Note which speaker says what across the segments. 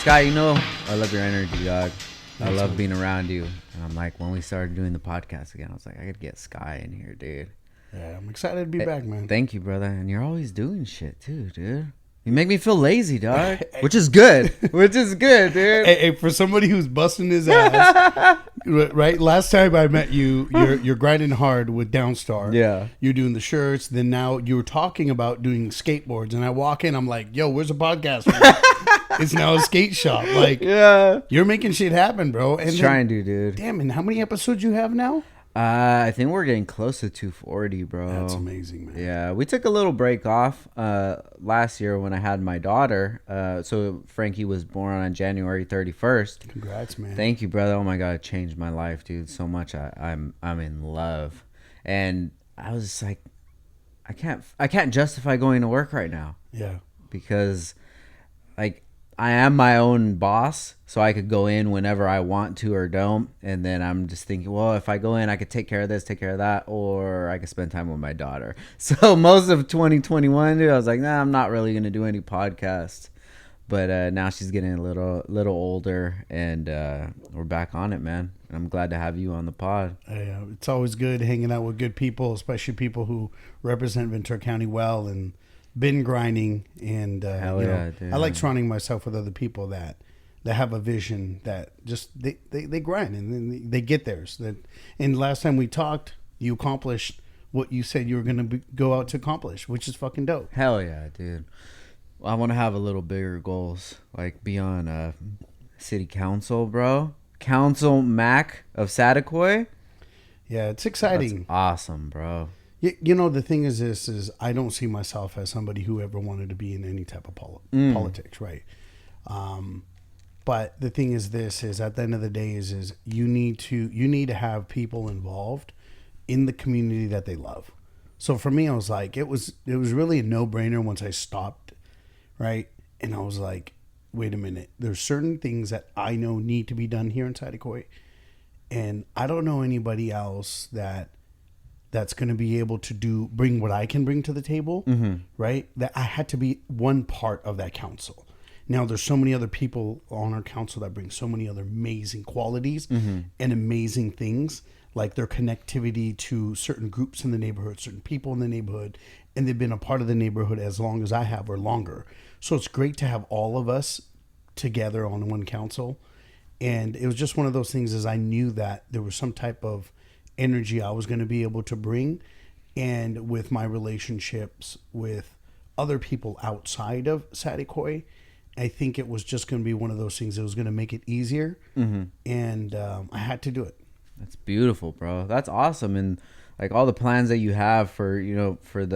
Speaker 1: Sky, I love your energy, dog. I love being around you. And I'm like, when we started doing the podcast again, I was like, I gotta get Sky in here, dude.
Speaker 2: Yeah, I'm excited to be back, man.
Speaker 1: Thank you, brother. And you're always doing shit too, dude. You make me feel lazy, dog. Which is good. Dude.
Speaker 2: Hey, for somebody who's busting his ass, right? Last time I met you, you're grinding hard with Downstar.
Speaker 1: Yeah.
Speaker 2: You're doing the shirts. Then now you were talking about doing skateboards. And I walk in, I'm like, yo, where's the podcast? It's now a skate shop. Like,
Speaker 1: yeah.
Speaker 2: You're making shit happen, bro.
Speaker 1: And trying to, dude.
Speaker 2: Damn, and how many episodes you have now?
Speaker 1: I think we're getting close to 240, bro.
Speaker 2: That's amazing, man.
Speaker 1: Yeah, we took a little break off last year when I had my daughter. So Frankie was born on January 31st.
Speaker 2: Congrats, man.
Speaker 1: Thank you, brother. Oh my God, it changed my life, dude, so much. I'm in love, and I was just like, I can't justify going to work right now.
Speaker 2: Yeah,
Speaker 1: because like I am my own boss, so I could go in whenever I want to or don't. And then I'm just thinking, well, if I go in, I could take care of this, take care of that, or I could spend time with my daughter. So most of 2021, dude, I was like, nah, I'm not really going to do any podcasts. But now she's getting a little older, and we're back on it, man. And I'm glad to have you on the pod.
Speaker 2: It's always good hanging out with good people, especially people who represent Ventura County well and been grinding. And
Speaker 1: Hell yeah, dude.
Speaker 2: I like surrounding myself with other people that have a vision, that just they grind and then they get theirs. And last time we talked, you accomplished what you said you were going to go out to accomplish, which is fucking dope.
Speaker 1: Hell yeah, dude. Well, I want to have a little bigger goals, like be on city council, bro. Council Mac of Saticoy.
Speaker 2: Yeah, it's exciting.
Speaker 1: That's awesome, bro.
Speaker 2: The thing is this is I don't see myself as somebody who ever wanted to be in any type of politics, right? But the thing is this is at the end of the day is you need to have people involved in the community that they love. So for me, I was like, it was really a no-brainer once I stopped, right? And I was like, wait a minute, there's certain things that I know need to be done here in Saticoy, and I don't know anybody else that's going to be able to bring what I can bring to the table, right? That I had to be one part of that council. Now, there's so many other people on our council that bring so many other amazing qualities and amazing things, like their connectivity to certain groups in the neighborhood, certain people in the neighborhood, and they've been a part of the neighborhood as long as I have or longer. So it's great to have all of us together on one council. And it was just one of those things as I knew that there was some type of energy I was going to be able to bring, and with my relationships with other people outside of Saticoy, I think it was just going to be one of those things that was going to make it easier, and I had to do it.
Speaker 1: That's beautiful, bro. That's awesome. And like all the plans that you have for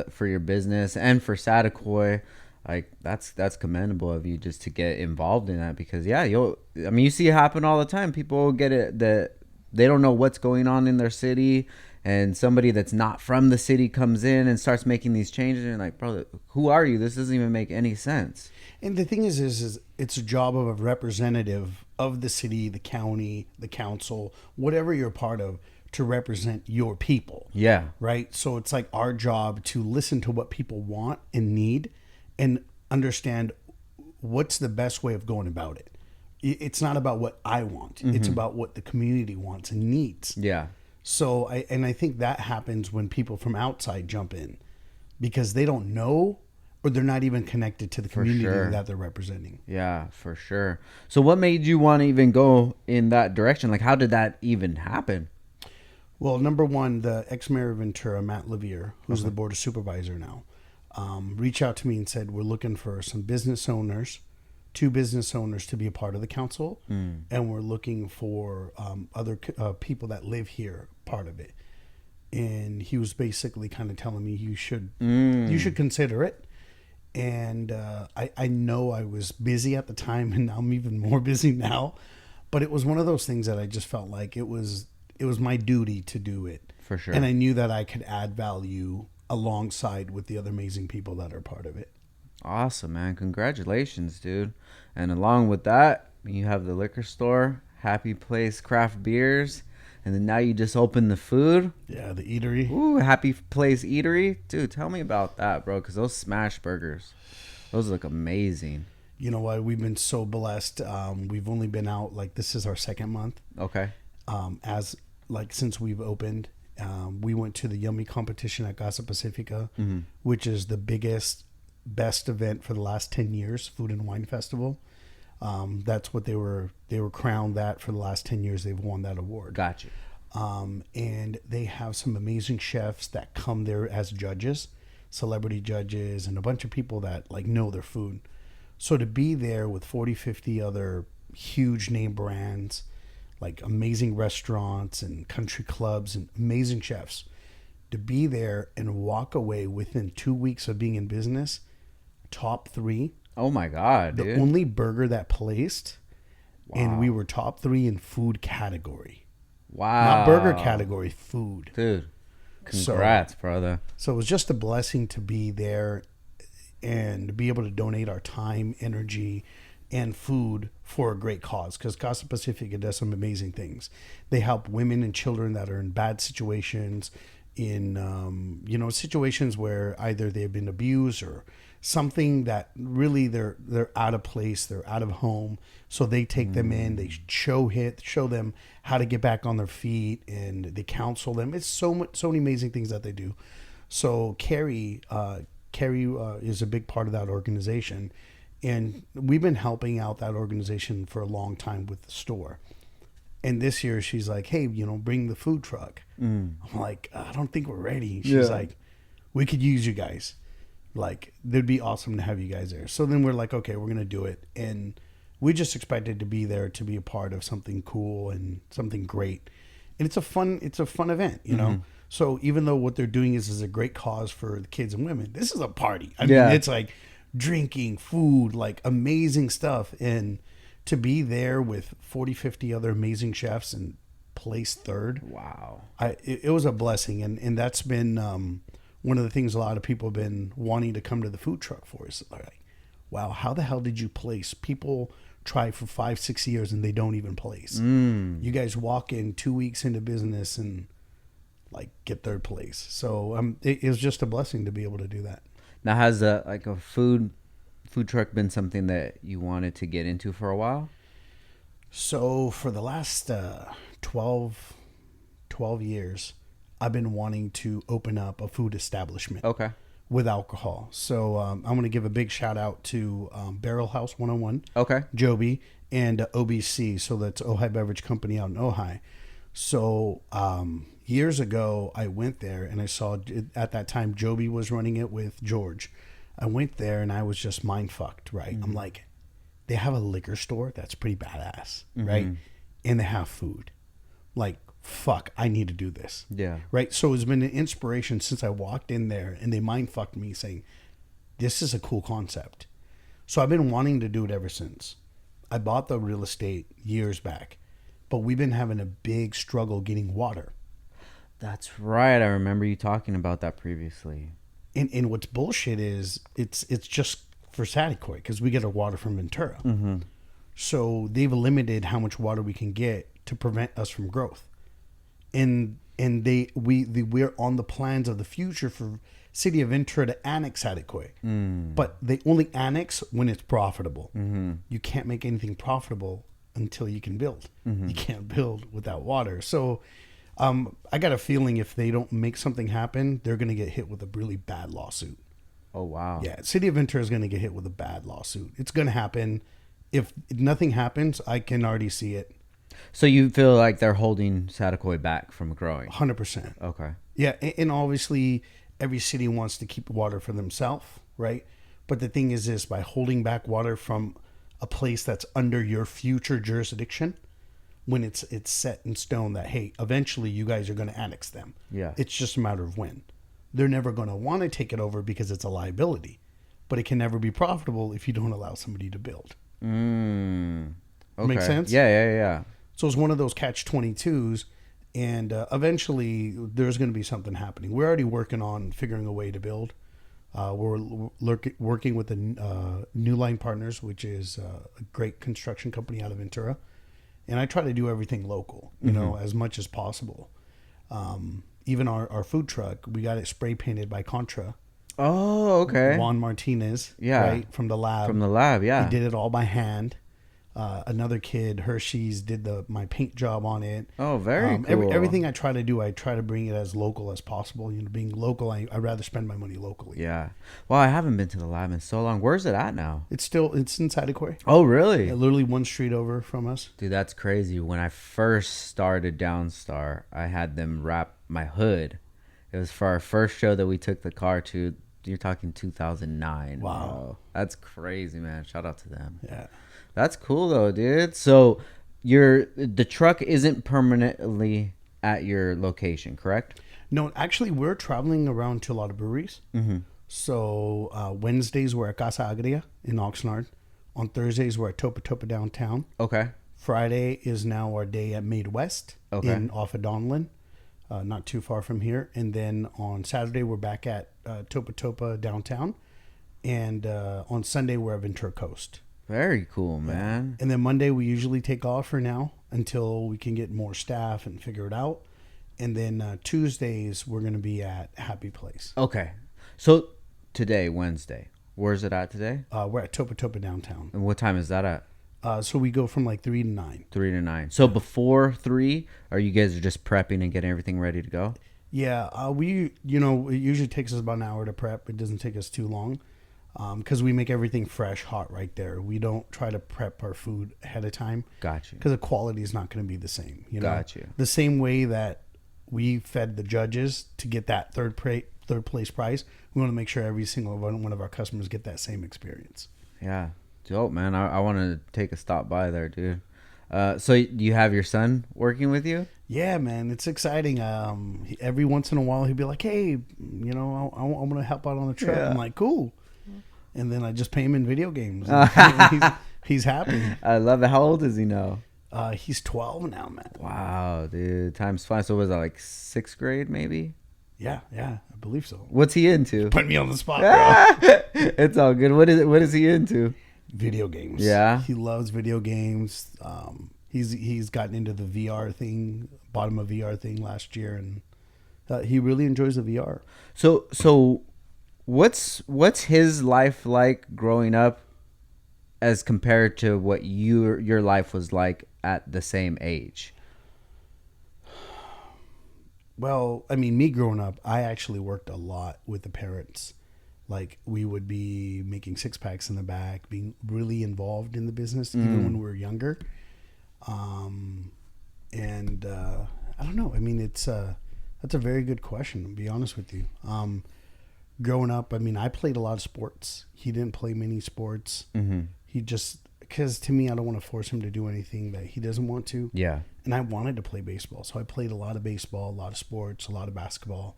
Speaker 1: for your business and for Saticoy, like that's commendable of you just to get involved in that, because you see it happen all the time. People get it that they don't know what's going on in their city, and somebody that's not from the city comes in and starts making these changes, and like, bro, who are you? This doesn't even make any sense.
Speaker 2: And the thing is it's a job of a representative of the city, the county, the council, whatever you're part of, to represent your people.
Speaker 1: Yeah.
Speaker 2: Right? So it's like our job to listen to what people want and need and understand what's the best way of going about it. It's not about what I want. It's about what the community wants and needs.
Speaker 1: Yeah.
Speaker 2: So I think that happens when people from outside jump in, because they don't know, or they're not even connected to the community that they're representing.
Speaker 1: Yeah, for sure. So what made you want to even go in that direction? Like, how did that even happen?
Speaker 2: Well, number one, the ex-mayor of Ventura, Matt Levere, who's the board of supervisor now, reached out to me and said, we're looking for some business owners, 2 business owners to be a part of the council, and we're looking for other people that live here part of it. And he was basically kind of telling me you should consider it. And I know I was busy at the time, and I'm even more busy now, but it was one of those things that I just felt like it was my duty to do it.
Speaker 1: For sure.
Speaker 2: And I knew that I could add value alongside with the other amazing people that are part of it.
Speaker 1: Awesome, man. Congratulations, dude. And along with that, you have the liquor store, Happy Place Craft Beers, and then now you just opened the food.
Speaker 2: Yeah, the eatery.
Speaker 1: Ooh, Happy Place Eatery. Dude, tell me about that, bro, because those smash burgers, those look amazing.
Speaker 2: You know what? We've been so blessed. We've only been out, like, this is our second month.
Speaker 1: Okay.
Speaker 2: As like since we've opened, we went to the Yummy competition at Casa Pacifica, which is the biggest, best event for the last 10 years, Food and Wine Festival. That's what they were crowned that for the last 10 years. They've won that award.
Speaker 1: Gotcha.
Speaker 2: And they have some amazing chefs that come there as judges, celebrity judges, and a bunch of people that like know their food. So to be there with 40, 50 other huge name brands, like amazing restaurants and country clubs and amazing chefs, to be there and walk away within 2 weeks of being in business, top 3.
Speaker 1: Oh my God,
Speaker 2: The
Speaker 1: dude.
Speaker 2: only burger that placed, and
Speaker 1: Wow.
Speaker 2: we were top 3 in food category.
Speaker 1: Wow.
Speaker 2: Not burger category, food.
Speaker 1: Dude. Congrats, brother.
Speaker 2: So it was just a blessing to be there and to be able to donate our time, energy, and food for a great cause. Because Casa Pacifica does some amazing things. They help women and children that are in bad situations, in situations where either they've been abused or something that really they're out of place, they're out of home. So they take them in, they show them how to get back on their feet, and they counsel them. It's so many amazing things that they do. So Carrie is a big part of that organization, and we've been helping out that organization for a long time with the store. And this year she's like, hey, bring the food truck. I'm like, I don't think we're ready. She's like, we could use you guys. Like, it'd be awesome to have you guys there. So then we're like, okay, we're going to do it. And we just expected to be there to be a part of something cool and something great. And it's a fun event, So even though what they're doing is a great cause for the kids and women, this is a party. I mean, it's like drinking, food, like amazing stuff. And to be there with 40, 50 other amazing chefs and place third.
Speaker 1: Wow.
Speaker 2: It was a blessing. And that's been one of the things a lot of people have been wanting to come to the food truck for. Is like, wow, how the hell did you place? People try for 5-6 years and they don't even place. You guys walk in 2 weeks into business and like get third place. So it was just a blessing to be able to do that.
Speaker 1: Now, has a food truck been something that you wanted to get into for a while?
Speaker 2: So for the last 12 years, I've been wanting to open up a food establishment.
Speaker 1: Okay.
Speaker 2: With alcohol. So I'm going to give a big shout out to Barrel House 101.
Speaker 1: Okay.
Speaker 2: Joby, and OBC. So that's Ojai Beverage Company out in Ojai. So years ago, I went there and I saw, at that time, Joby was running it with George. I went there and I was just mind fucked, right? I'm like, they have a liquor store that's pretty badass, right? And they have food. Like, fuck, I need to do this.
Speaker 1: Yeah.
Speaker 2: Right? So it's been an inspiration since I walked in there and they mind fucked me saying, this is a cool concept. So I've been wanting to do it ever since. I bought the real estate years back, but we've been having a big struggle getting water.
Speaker 1: That's right. I remember you talking about that previously.
Speaker 2: And what's bullshit is it's just for Saticoy because we get our water from Ventura. So they've limited how much water we can get to prevent us from growth. And we're on the plans of the future for City of Ventura to annex Saticoy. But they only annex when it's profitable. You can't make anything profitable until you can build. You can't build without water. So I got a feeling if they don't make something happen, they're going to get hit with a really bad lawsuit.
Speaker 1: Oh, wow.
Speaker 2: Yeah, City of Ventura is going to get hit with a bad lawsuit. It's going to happen. If nothing happens, I can already see it.
Speaker 1: So you feel like they're holding Saticoy back from growing?
Speaker 2: 100%.
Speaker 1: Okay.
Speaker 2: Yeah, and obviously every city wants to keep water for themselves, right? But the thing is this, by holding back water from a place that's under your future jurisdiction, when it's set in stone that, hey, eventually you guys are going to annex them.
Speaker 1: Yeah.
Speaker 2: It's just a matter of when. They're never going to want to take it over because it's a liability. But it can never be profitable if you don't allow somebody to build.
Speaker 1: Okay.
Speaker 2: Make sense?
Speaker 1: Yeah.
Speaker 2: So it's one of those catch-22s, and eventually there's going to be something happening. We're already working on figuring a way to build. We're working with the New Line Partners, which is a great construction company out of Ventura. And I try to do everything local, you know, as much as possible. Even our food truck, we got it spray painted by Contra.
Speaker 1: Oh, okay.
Speaker 2: Juan Martinez,
Speaker 1: Yeah.
Speaker 2: right, from the lab.
Speaker 1: From the lab,
Speaker 2: He
Speaker 1: yeah.
Speaker 2: did it all by hand. Another kid, Hershey's, did my paint job on it.
Speaker 1: Oh, very cool.
Speaker 2: Everything I try to do, I try to bring it as local as possible. You know, being local, I'd rather spend my money locally.
Speaker 1: Yeah. Well, I haven't been to the lab in so long. Where's it at now?
Speaker 2: It's in Saticoy.
Speaker 1: Oh, really?
Speaker 2: Literally one street over from us.
Speaker 1: Dude, that's crazy. When I first started Downstar, I had them wrap my hood. It was for our first show that we took the car to. You're talking 2009.
Speaker 2: Wow.
Speaker 1: Bro. That's crazy, man. Shout out to them.
Speaker 2: Yeah.
Speaker 1: That's cool though, dude. So the truck isn't permanently at your location, correct?
Speaker 2: No, actually, we're traveling around to a lot of breweries.
Speaker 1: Mm-hmm.
Speaker 2: So Wednesdays we're at Casa Agria in Oxnard. On Thursdays we're at Topa Topa downtown.
Speaker 1: Okay.
Speaker 2: Friday is now our day at Made West off of Donlin, not too far from here. And then on Saturday we're back at Topa Topa downtown, and on Sunday we're at Ventura Coast.
Speaker 1: Very cool, man.
Speaker 2: And then Monday we usually take off for now until we can get more staff and figure it out. And then Tuesdays we're going to be at Happy Place.
Speaker 1: Okay. So today, Wednesday, where's it at today?
Speaker 2: We're at Topa Topa downtown.
Speaker 1: And what time is that at?
Speaker 2: So we go from like 3 to 9.
Speaker 1: 3 to 9. So before 3, are you guys just prepping and getting everything ready to go?
Speaker 2: Yeah, it usually takes us about an hour to prep. It doesn't take us too long because we make everything fresh, hot right there. We don't try to prep our food ahead of time.
Speaker 1: Got you.
Speaker 2: Because the quality is not going to be the same. You know?
Speaker 1: Got you.
Speaker 2: The same way that we fed the judges to get that third place prize, we want to make sure every single one of our customers get that same experience.
Speaker 1: Yeah. Dope, man. I want to take a stop by there, dude. So you have your son working with you?
Speaker 2: Yeah, man, it's exciting. Every once in a while, he'll be like, "Hey, I want to help out on the trip." Yeah. I'm like, "Cool," and then I just pay him in video games. He's happy.
Speaker 1: I love it. How old is he now?
Speaker 2: He's 12 now, man.
Speaker 1: Wow, dude, time's flying. So was that like 6th grade, maybe?
Speaker 2: Yeah, I believe so.
Speaker 1: What's he into?
Speaker 2: Put me on the spot, bro.
Speaker 1: It's all good. What is he into?
Speaker 2: Video games.
Speaker 1: Yeah,
Speaker 2: he loves video games. He's gotten into the VR thing, bought him a VR thing last year, and he really enjoys the VR.
Speaker 1: So what's his life like growing up as compared to what your life was like at the same age?
Speaker 2: Well, I mean, me growing up, I actually worked a lot with the parents. Like, we would be making 6-packs in the back, being really involved in the business, even when we were younger. And I don't know. I mean, that's a very good question, to be honest with you. Growing up, I mean, I played a lot of sports. He didn't play many sports. Mm-hmm. He just, because to me, I don't want to force him to do anything that he doesn't want to.
Speaker 1: Yeah.
Speaker 2: And I wanted to play baseball. So I played a lot of baseball, a lot of sports, a lot of basketball.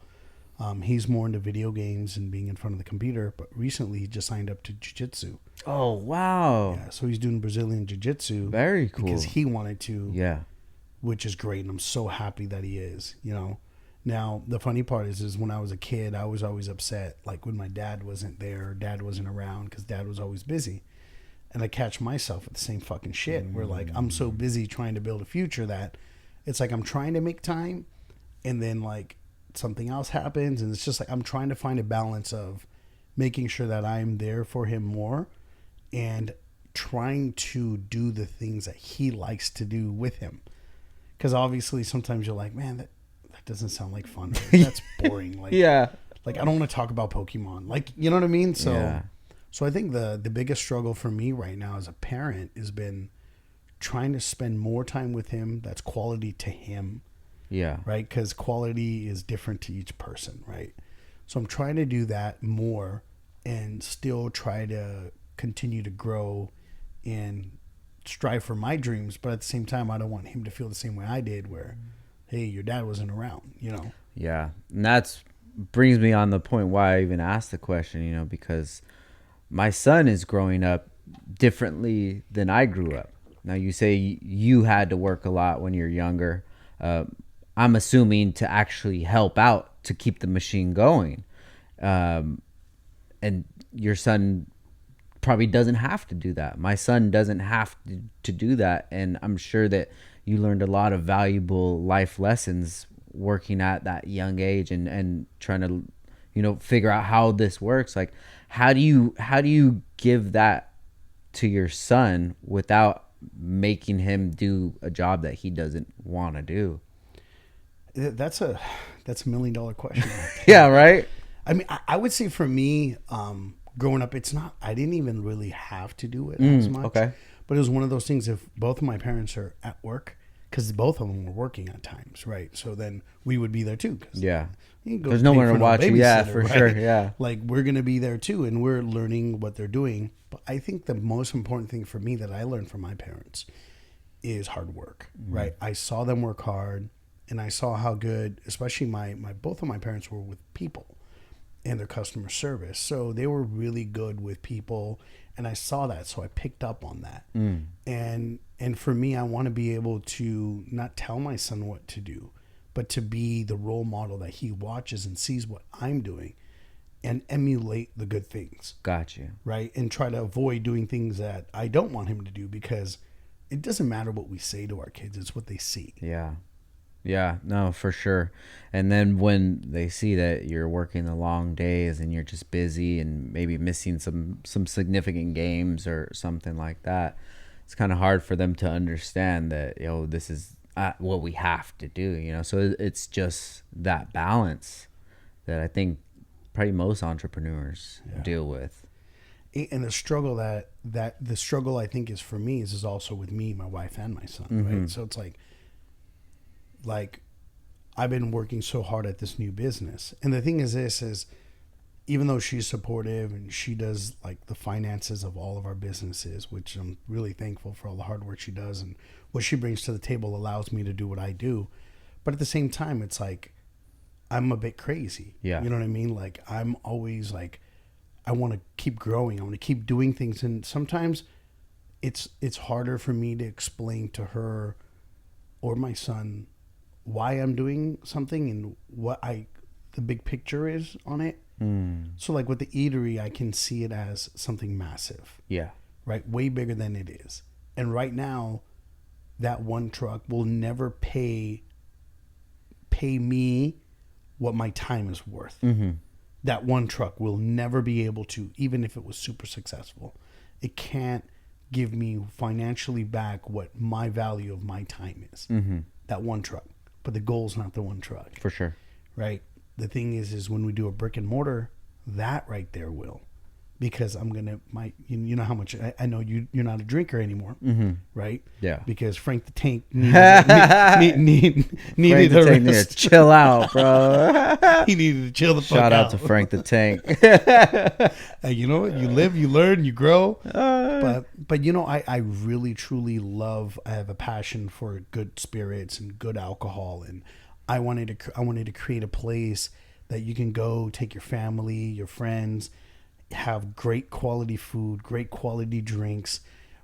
Speaker 2: He's more into video games and being in front of the computer. But recently, he just signed up to jiu-jitsu.
Speaker 1: Oh, wow.
Speaker 2: Yeah, so he's doing Brazilian jiu-jitsu.
Speaker 1: Very cool.
Speaker 2: Because he wanted to.
Speaker 1: Yeah.
Speaker 2: Which is great. And I'm so happy that he is, Now, the funny part is when I was a kid, I was always upset. Like when my dad wasn't there, dad wasn't around because dad was always busy. And I catch myself with the same fucking shit where like I'm so busy trying to build a future that it's like I'm trying to make time and then like something else happens. And it's just like I'm trying to find a balance of making sure that I'm there for him more and trying to do the things that he likes to do with him. Because obviously sometimes you're like, man, that doesn't sound like fun. That's boring. Like,
Speaker 1: yeah.
Speaker 2: Like I don't want to talk about Pokemon. Like, you know what I mean? So,
Speaker 1: yeah.
Speaker 2: So I think the biggest struggle for me right now as a parent has been trying to spend more time with him. That's quality to him.
Speaker 1: Yeah.
Speaker 2: Right? Because quality is different to each person. Right? So I'm trying to do that more and still try to continue to grow and strive for my dreams. But at the same time, I don't want him to feel the same way I did where, hey, your dad wasn't around,
Speaker 1: Yeah. And that's brings me on the point why I even asked the question, because my son is growing up differently than I grew up. Now, you say you had to work a lot when you're younger. I'm assuming to actually help out to keep the machine going. And your son probably doesn't have to do that. My son doesn't have to do that. And I'm sure that you learned a lot of valuable life lessons working at that young age and trying to, figure out how this works. Like, how do you give that to your son without making him do a job that he doesn't want to do?
Speaker 2: That's a $1 million question.
Speaker 1: Yeah, right.
Speaker 2: I mean, I would say for me, growing up, I didn't even really have to do it as much.
Speaker 1: Okay.
Speaker 2: But it was one of those things, if both of my parents are at work, because both of them were working at times, right? So then we would be there too.
Speaker 1: Yeah.
Speaker 2: There's
Speaker 1: no one to watch you. Yeah, for sure. Yeah.
Speaker 2: Like, we're going to be there too, and we're learning what they're doing. But I think the most important thing for me that I learned from my parents is hard work, right? I saw them work hard, and I saw how good, especially my both of my parents were with people and their customer service. So they were really good with people, and I saw that, so I picked up on that. And for me, I want to be able to not tell my son what to do, but to be the role model that he watches and sees what I'm doing and emulate the good things.
Speaker 1: Got you.
Speaker 2: Right? And try to avoid doing things that I don't want him to do, because it doesn't matter what we say to our kids, it's what they see.
Speaker 1: Yeah. Yeah, no, for sure. And then when they see that you're working the long days and you're just busy and maybe missing some significant games or something like that, it's kind of hard for them to understand that, this is what we have to do, So it's just that balance that I think probably most entrepreneurs deal with.
Speaker 2: And the struggle that the struggle I think is for me is also with me, my wife, and my son, right? So it's like I've been working so hard at this new business, and the thing is even though she's supportive and she does like the finances of all of our businesses, which I'm really thankful for all the hard work she does, and what she brings to the table allows me to do what I do. But at the same time, it's like I'm a bit crazy.
Speaker 1: Yeah.
Speaker 2: You know what I mean? Like, I'm always like, I want to keep growing. I want to keep doing things. And sometimes it's harder for me to explain to her or my son why I'm doing something and what the big picture is on it. So like with the eatery, I can see it as something massive.
Speaker 1: Yeah.
Speaker 2: Right? Way bigger than it is. And right now, that one truck will never pay me what my time is worth. That one truck will never be able to, even if it was super successful. It can't give me financially back what my value of my time is. That one truck. But the goal's not the one truck.
Speaker 1: For sure.
Speaker 2: Right? The thing is when we do a brick and mortar, that right there will. Because I'm going to, you know how much, I know you're not a drinker anymore, right?
Speaker 1: Yeah.
Speaker 2: Because Frank the Tank needed a rest.
Speaker 1: Needed to chill out, bro.
Speaker 2: He needed to chill the fuck out.
Speaker 1: Shout out to Frank the Tank.
Speaker 2: Hey, you know what? You live, you learn, you grow. But I really, truly love, I have a passion for good spirits and good alcohol. And I wanted to create a place that you can go, take your family, your friends, have great quality food, great quality drinks,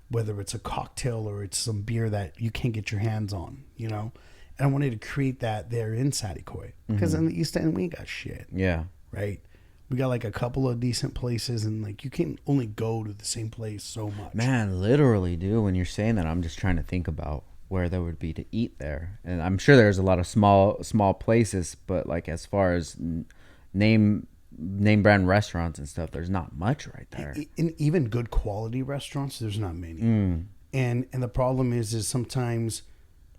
Speaker 2: whether it's a cocktail or it's some beer that you can't get your hands on, And I wanted to create that there in Saticoy, because in the East End, we ain't got shit.
Speaker 1: Yeah.
Speaker 2: Right? We got like a couple of decent places, and like you can only go to the same place so much.
Speaker 1: Man, literally, dude, when you're saying that, I'm just trying to think about where there would be to eat there. And I'm sure there's a lot of small places, but like as far as name brand restaurants and stuff, there's not much right there.
Speaker 2: And even good quality restaurants, there's not many. And the problem is sometimes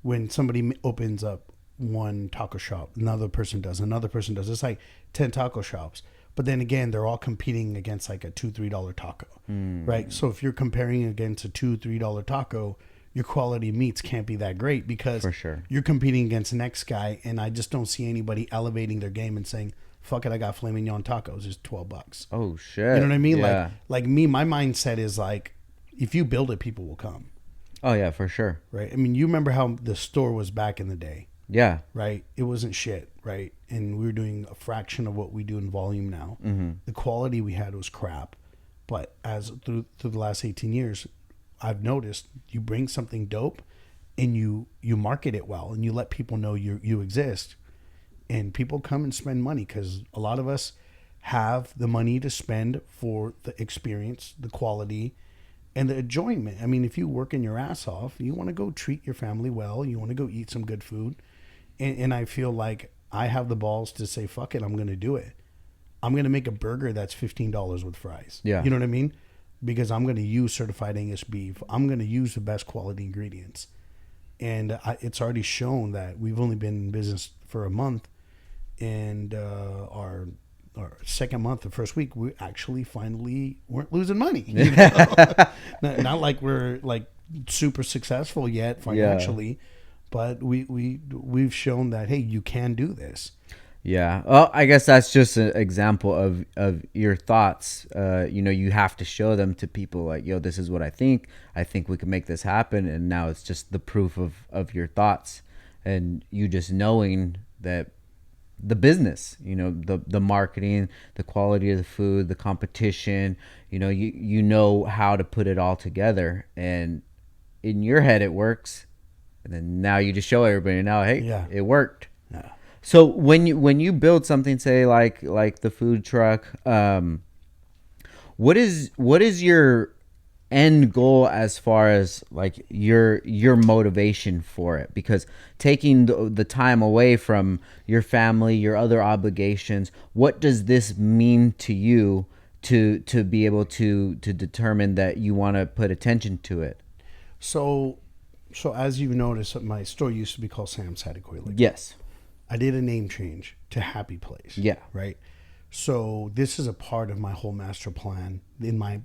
Speaker 2: when somebody opens up one taco shop, another person does. It's like 10 taco shops. But then again, they're all competing against like a $2-3 taco, right? So if you're comparing against a $2-3 taco, your quality meats can't be that great, because
Speaker 1: for sure
Speaker 2: you're competing against the next guy. And I just don't see anybody elevating their game and saying, fuck it, I got filet mignon tacos, it's $12.
Speaker 1: Oh shit.
Speaker 2: You know what I mean?
Speaker 1: Yeah.
Speaker 2: Like me, my mindset is like, if you build it, people will come.
Speaker 1: Oh yeah, for sure.
Speaker 2: Right? I mean, you remember how the store was back in the day.
Speaker 1: Yeah.
Speaker 2: Right? It wasn't shit, right? And we were doing a fraction of what we do in volume now. The quality we had was crap. But as through the last 18 years, I've noticed you bring something dope and you market it well and you let people know you exist. And people come and spend money, because a lot of us have the money to spend for the experience, the quality, and the enjoyment. I mean, if you work in your ass off, you want to go treat your family well. You want to go eat some good food. And I feel like I have the balls to say, fuck it, I'm going to do it. I'm going to make a burger that's $15 with fries.
Speaker 1: Yeah.
Speaker 2: You know what I mean? Because I'm going to use certified Angus beef. I'm going to use the best quality ingredients. And it's already shown that we've only been in business for a month. And our second month, the first week, we actually finally weren't losing money. You know? Not like we're like super successful yet financially, but we've shown that, hey, you can do this.
Speaker 1: Yeah. Well, I guess that's just an example of your thoughts. You have to show them to people like, yo, this is what I think. I think we can make this happen. And now it's just the proof of your thoughts and you just knowing that the business, the marketing, the quality of the food, the competition, you know how to put it all together. And in your head, it works. And then now you just show everybody now, hey, it worked.
Speaker 2: Yeah.
Speaker 1: So when you build something, say like the food truck, what is your end goal as far as like your motivation for it? Because taking the time away from your family, your other obligations, what does this mean to you to be able to determine that you want to put attention to it?
Speaker 2: So as you've noticed, my store used to be called Sam's Saticoy Liquor.
Speaker 1: Yes.
Speaker 2: I did a name change to Happy Place.
Speaker 1: Yeah.
Speaker 2: Right. So this is a part of my whole master plan in my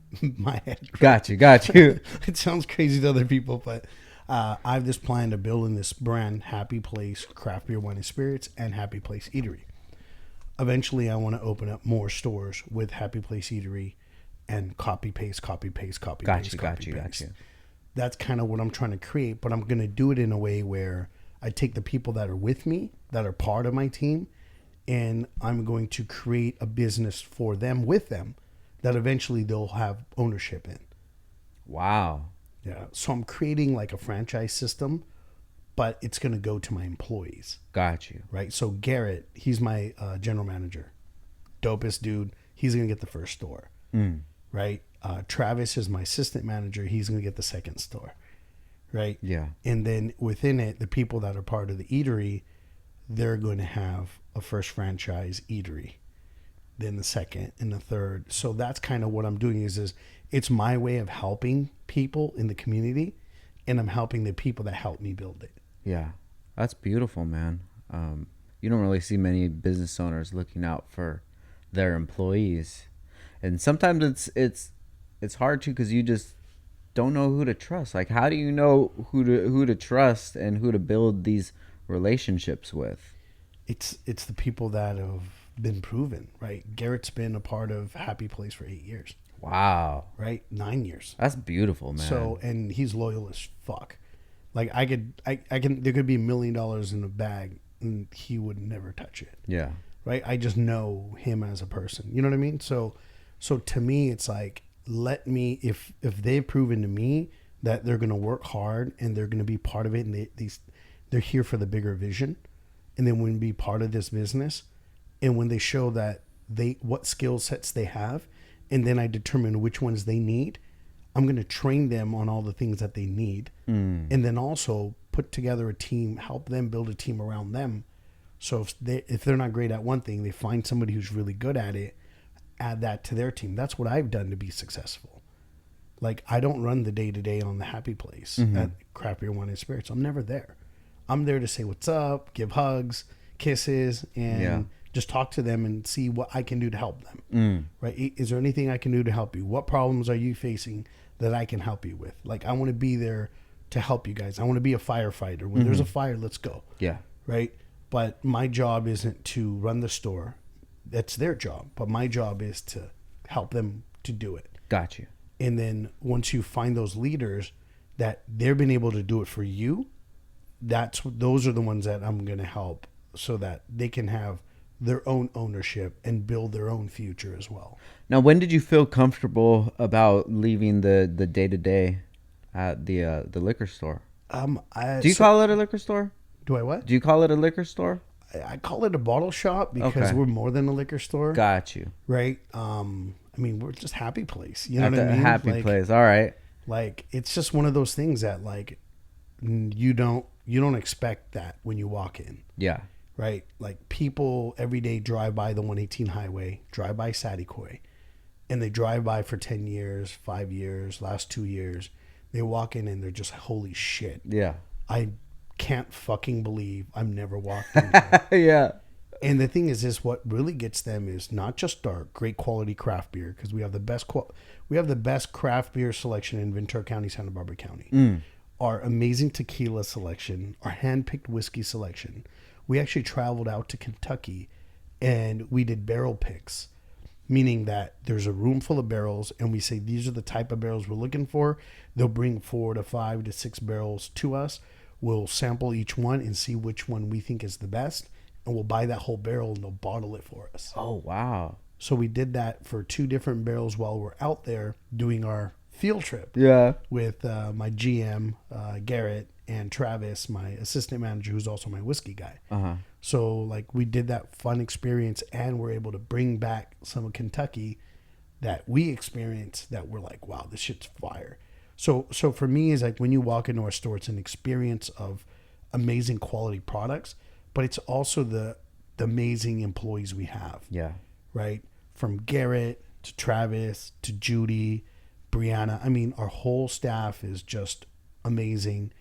Speaker 2: head.
Speaker 1: Right? Got you.
Speaker 2: It sounds crazy to other people, but I have this plan to build in this brand, Happy Place Craft Beer, Wine, and Spirits, and Happy Place Eatery. Eventually, I want to open up more stores with Happy Place Eatery and copy paste. Got you. That's kind of what I'm trying to create, but I'm going to do it in a way where I take the people that are with me, that are part of my team, and I'm going to create a business for them, with them, that eventually they'll have ownership in.
Speaker 1: Wow.
Speaker 2: Yeah. So I'm creating like a franchise system, but it's going to go to my employees.
Speaker 1: Got you.
Speaker 2: Right. So Garrett, he's my general manager. Dopest dude. He's going to get the first store. Right. Travis is my assistant manager. He's going to get the second store. Right.
Speaker 1: Yeah.
Speaker 2: And then within it, the people that are part of the eatery, they're going to have a first franchise eatery, then the second and the third. So that's kind of what I'm doing is it's my way of helping people in the community, and I'm helping the people that help me build it.
Speaker 1: Yeah. That's beautiful, man. You don't really see many business owners looking out for their employees. And sometimes it's hard too, because you just don't know who to trust. Like, how do you know who to trust and who to build these relationships with?
Speaker 2: It's the people that have been proven, right? Garrett's been a part of Happy Place for 8 years.
Speaker 1: Wow.
Speaker 2: Right? 9 years.
Speaker 1: That's beautiful, man.
Speaker 2: So, and he's loyal as fuck. Like I can, there could be $1 million in a bag and he would never touch it.
Speaker 1: Yeah.
Speaker 2: Right? I just know him as a person. You know what I mean? So to me, it's like, let me, if they've proven to me that they're going to work hard and they're going to be part of it, and they're here for the bigger vision, and then when be part of this business, and when they show that what skill sets they have, and then I determine which ones they need, I'm going to train them on all the things that they need, and then also put together a team, help them build a team around them. So if they're not great at one thing, they find somebody who's really good at it, add that to their team. That's what I've done to be successful. Like, I don't run the day-to-day on the Happy Place at Craft Beer, Wine, and Spirits. I'm never there. I'm there to say what's up, give hugs, kisses, and just talk to them and see what I can do to help them. Right? Is there anything I can do to help you? What problems are you facing that I can help you with? Like, I want to be there to help you guys. I want to be a firefighter. When there's a fire, let's go.
Speaker 1: Yeah.
Speaker 2: Right? But my job isn't to run the store. That's their job. But my job is to help them to do it.
Speaker 1: Got you.
Speaker 2: And then once you find those leaders that they've been able to do it for you, those are the ones that I'm going to help so that they can have their own ownership and build their own future as well.
Speaker 1: Now, when did you feel comfortable about leaving the day-to-day at the liquor store? Do you call it a liquor store?
Speaker 2: Do I what?
Speaker 1: Do you call it a liquor store?
Speaker 2: I call it a bottle shop because we're more than a liquor store.
Speaker 1: Got you.
Speaker 2: Right? I mean, we're just Happy Place. You know what I mean?
Speaker 1: Happy Place. All right.
Speaker 2: Like, it's just one of those things that, like, you don't expect that when you walk in.
Speaker 1: Yeah.
Speaker 2: right? Like people every day drive by the 118 highway, drive by Saticoy, and they drive by for 10 years, 5 years, last 2 years. They walk in and they're just, holy shit.
Speaker 1: Yeah.
Speaker 2: I can't fucking believe I've never walked in here.
Speaker 1: Yeah.
Speaker 2: And the thing is what really gets them is not just our great quality craft beer, because we have the best craft beer selection in Ventura County, Santa Barbara County. Our amazing tequila selection, our hand-picked whiskey selection. We actually traveled out to Kentucky and we did barrel picks, meaning that there's a room full of barrels and we say these are the type of barrels we're looking for. They'll bring 4 to 5 to 6 barrels to us. We'll sample each one and see which one we think is the best, and we'll buy that whole barrel and they'll bottle it for us.
Speaker 1: Oh, wow.
Speaker 2: So we did that for 2 different barrels while we're out there doing our field trip.
Speaker 1: Yeah.
Speaker 2: With my GM, Garrett, and Travis, my assistant manager, who's also my whiskey guy.
Speaker 1: Uh-huh.
Speaker 2: So like we did that fun experience and we're able to bring back some of Kentucky that we experienced that we're like, wow, this shit's fire. So for me, is like when you walk into our store, it's an experience of amazing quality products, but it's also the amazing employees we have.
Speaker 1: Yeah.
Speaker 2: Right? From Garrett to Travis to Judy, Brianna. I mean, our whole staff is just amazing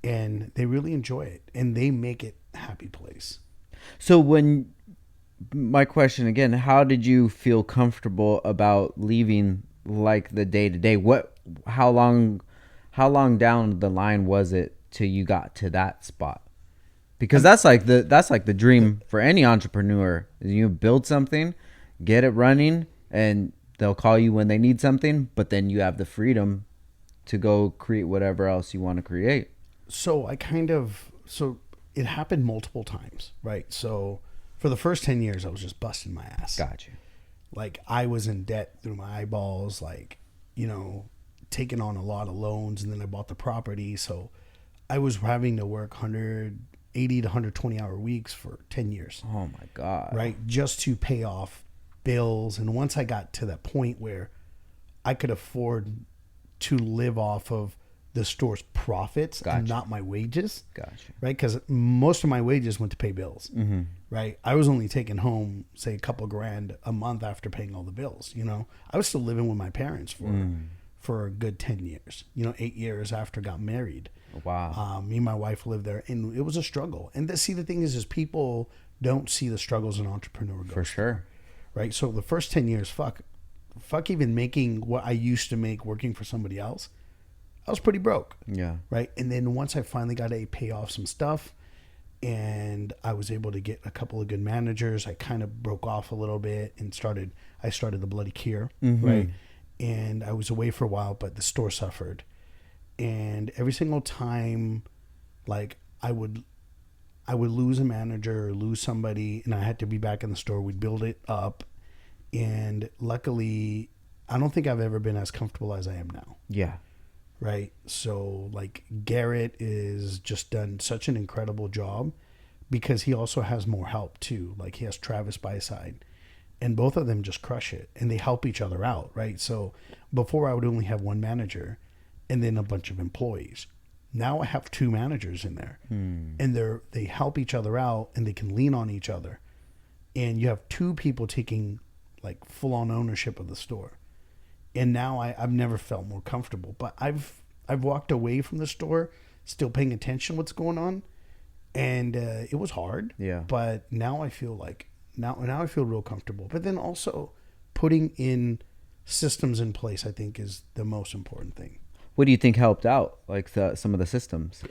Speaker 2: and they really enjoy it and they make it a happy place.
Speaker 1: So my question again, how did you feel comfortable about leaving like the day to day? How long down the line was it till you got to that spot? Because that's like the dream for any entrepreneur. You build something, get it running, and they'll call you when they need something, but then you have the freedom to go create whatever else you want to create.
Speaker 2: So it happened multiple times, right? So for the first 10 years, I was just busting my ass.
Speaker 1: Gotcha.
Speaker 2: Like I was in debt through my eyeballs, like, taking on a lot of loans, and then I bought the property. So I was having to work 180 to 120 hour weeks for 10 years.
Speaker 1: Oh my God.
Speaker 2: Right. Just to pay off bills. And once I got to that point where I could afford to live off of the store's profits and not my wages.
Speaker 1: Gotcha.
Speaker 2: Right. Because most of my wages went to pay bills. Mm-hmm. Right. I was only taking home, say, a couple grand a month after paying all the bills. I was still living with my parents for a good 10 years, 8 years after I got married.
Speaker 1: Wow.
Speaker 2: Me and my wife lived there and it was a struggle. And the thing is people don't see the struggles an entrepreneur goes
Speaker 1: For sure.
Speaker 2: through, right? So the first 10 years, fuck even making what I used to make working for somebody else. I was pretty broke.
Speaker 1: Yeah.
Speaker 2: Right. And then once I finally got to pay off some stuff and I was able to get a couple of good managers, I kind of broke off a little bit and I started the Bloody Cure. Mm-hmm. Right. And I was away for a while, but the store suffered. And every single time, like I would lose a manager or lose somebody and I had to be back in the store, we'd build it up. And luckily, I don't think I've ever been as comfortable as I am now.
Speaker 1: Yeah.
Speaker 2: Right. So like Garrett is just done such an incredible job because he also has more help too. Like he has Travis by his side and both of them just crush it and they help each other out. Right. So before I would only have one manager and then a bunch of employees. Now I have 2 managers in there and they help each other out and they can lean on each other. And you have 2 people taking like full on ownership of the store. And now I've never felt more comfortable, but I've walked away from the store still paying attention to what's going on. And it was hard.
Speaker 1: Yeah.
Speaker 2: But now I feel like now I feel real comfortable. But then also putting in systems in place, I think, is the most important thing.
Speaker 1: What do you think helped out, like some of the systems?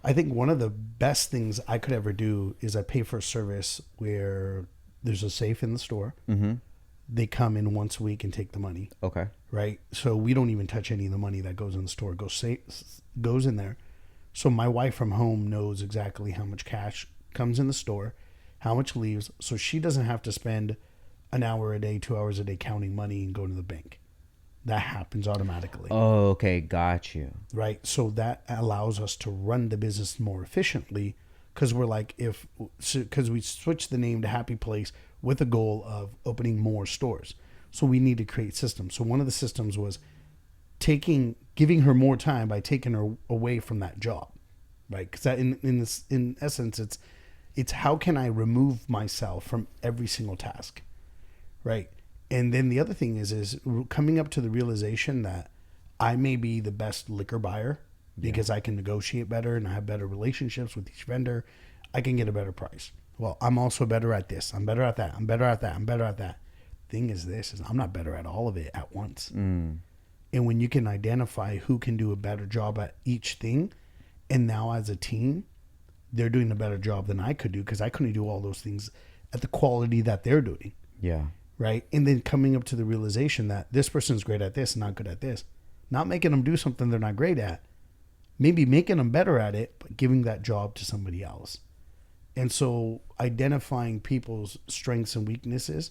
Speaker 2: I think one of the best things I could ever do is I pay for a service where there's a safe in the store. Mm-hmm. They come in once a week and take the money.
Speaker 1: Okay.
Speaker 2: Right? So we don't even touch any of the money that goes in the store. Goes in there. So my wife from home knows exactly how much cash comes in the store, how much leaves. So she doesn't have to spend an hour a day, 2 hours a day counting money and go to the bank. That happens automatically.
Speaker 1: Oh, okay. Got you.
Speaker 2: Right. So that allows us to run the business more efficiently because we're like, because we switched the name to Happy Place with a goal of opening more stores. So we need to create systems. So one of the systems was giving her more time by taking her away from that job. Right. Because in essence, It's how can I remove myself from every single task, right? And then the other thing is coming up to the realization that I may be the best liquor buyer because I can negotiate better and I have better relationships with each vendor. I can get a better price. Well, I'm also better at this. I'm better at that. I'm better at that. I'm better at that. Thing is I'm not better at all of it at once. And when you can identify who can do a better job at each thing, and now as a team, they're doing a better job than I could do because I couldn't do all those things at the quality that they're doing.
Speaker 1: Yeah.
Speaker 2: Right. And then coming up to the realization that this person's great at this and not good at this. Not making them do something they're not great at. Maybe making them better at it, but giving that job to somebody else. And so identifying people's strengths and weaknesses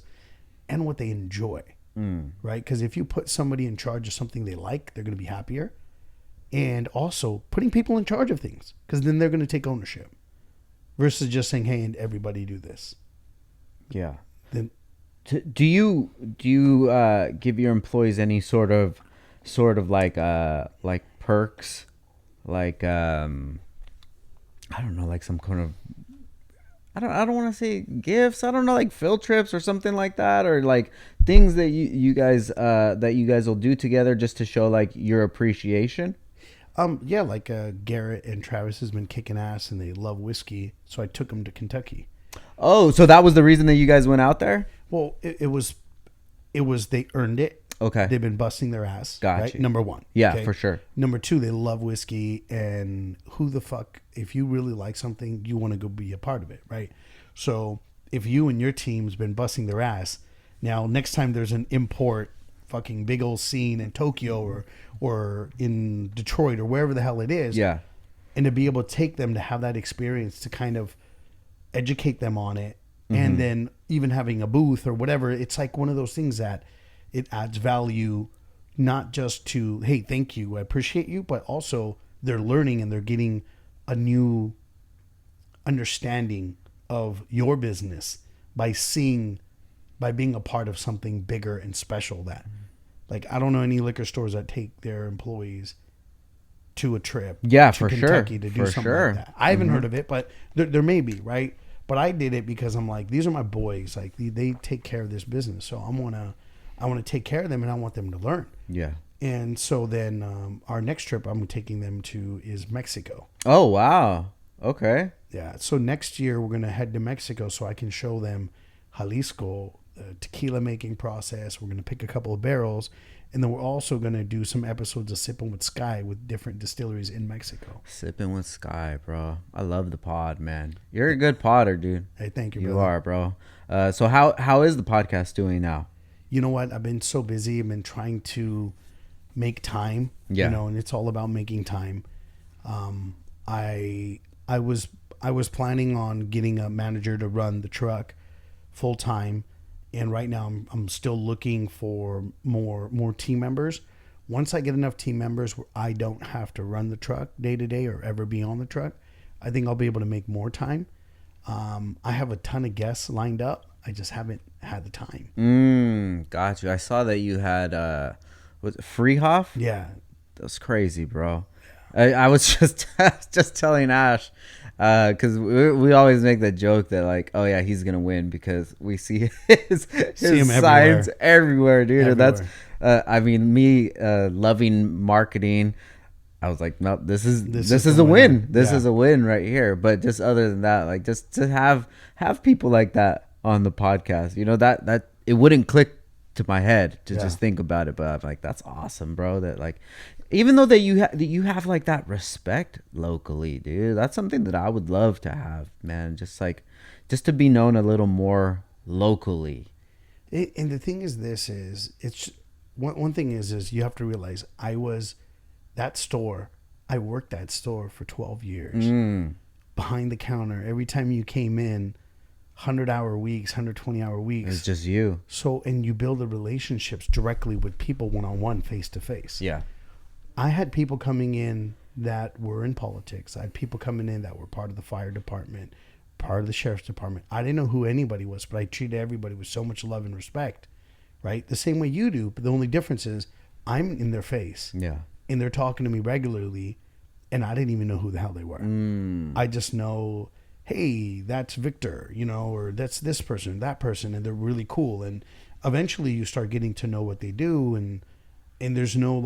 Speaker 2: and what they enjoy. Right? Because if you put somebody in charge of something they like, they're going to be happier. And also putting people in charge of things, because then they're going to take ownership versus just saying, hey, and everybody do this.
Speaker 1: Yeah.
Speaker 2: Then
Speaker 1: do you give your employees any sort of like perks, like I don't know, like some kind of, I don't want to say gifts, I don't know, like field trips or something like that, or like things that you guys will do together just to show like your appreciation?
Speaker 2: Yeah, like Garrett and Travis has been kicking ass and they love whiskey, so I took them to Kentucky.
Speaker 1: Oh, so that was the reason that you guys went out there?
Speaker 2: Well, it was they earned it.
Speaker 1: Okay.
Speaker 2: They've been busting their ass.
Speaker 1: Gotcha.
Speaker 2: Right? Number one.
Speaker 1: Yeah,
Speaker 2: okay?
Speaker 1: for sure.
Speaker 2: Number two, they love whiskey, and who the fuck, if you really like something, you want to go be a part of it, right? So if you and your team's been busting their ass, now next time there's an import fucking big old scene in Tokyo or in Detroit or wherever the hell it is.
Speaker 1: Yeah.
Speaker 2: And to be able to take them to have that experience to kind of educate them on it. And then even having a booth or whatever, it's like one of those things that it adds value, not just to, hey, thank you, I appreciate you, but also they're learning and they're getting a new understanding of your business by being a part of something bigger and special. That, like, I don't know any liquor stores that take their employees to a trip
Speaker 1: to
Speaker 2: for Kentucky to do something like that. I haven't heard of it, but there may be, right? But I did it because I'm like, these are my boys. Like they take care of this business, so I want to take care of them and I want them to learn.
Speaker 1: Yeah.
Speaker 2: And so then our next trip I'm taking them to is Mexico.
Speaker 1: Oh wow. Okay.
Speaker 2: Yeah. So next year we're gonna head to Mexico so I can show them Jalisco, the tequila making process. We're gonna pick a couple of barrels. And then we're also going to do some episodes of Sipping with Sky with different distilleries in Mexico.
Speaker 1: Sipping with Sky, bro. I love the pod, man. You're a good podder, dude.
Speaker 2: Hey, thank you,
Speaker 1: You
Speaker 2: brother.
Speaker 1: are, bro. So how is the podcast doing now?
Speaker 2: You know what? I've been so busy. I've been trying to make time.
Speaker 1: Yeah.
Speaker 2: You know, and it's all about making time. I was planning on getting a manager to run the truck full time. And right now I'm still looking for more team members. Once I get enough team members where I don't have to run the truck day to day or ever be on the truck, I think I'll be able to make more time. I have a ton of guests lined up. I just haven't had the time.
Speaker 1: Got you. I saw that you had was it Freehoff?
Speaker 2: Yeah.
Speaker 1: That's crazy, bro. I was just telling Ash, because we always make the joke that like, oh yeah, he's gonna win because we see his signs everywhere, dude. Everywhere. And that's, I mean, me loving marketing, I was like, no, this is a win. This is a win right here. But just other than that, like just to have people like that on the podcast, you know, that it wouldn't click to my head to just think about it, but I'm like, that's awesome, bro. That like, even though that you have like that respect locally, dude, that's something that I would love to have, man. Just to be known a little more locally.
Speaker 2: And the thing is, it's one thing is you have to realize I worked that store for 12 years behind the counter. Every time you came in, 100-hour weeks, 120-hour weeks.
Speaker 1: It's just you.
Speaker 2: So, and you build the relationships directly with people one-on-one, face-to-face.
Speaker 1: Yeah.
Speaker 2: I had people coming in that were in politics. I had people coming in that were part of the fire department, part of the sheriff's department. I didn't know who anybody was, but I treated everybody with so much love and respect, right? The same way you do, but the only difference is I'm in their face.
Speaker 1: Yeah.
Speaker 2: And they're talking to me regularly, and I didn't even know who the hell they were. I just know, hey, that's Victor, or that's this person, that person, and they're really cool. And eventually you start getting to know what they do, and there's no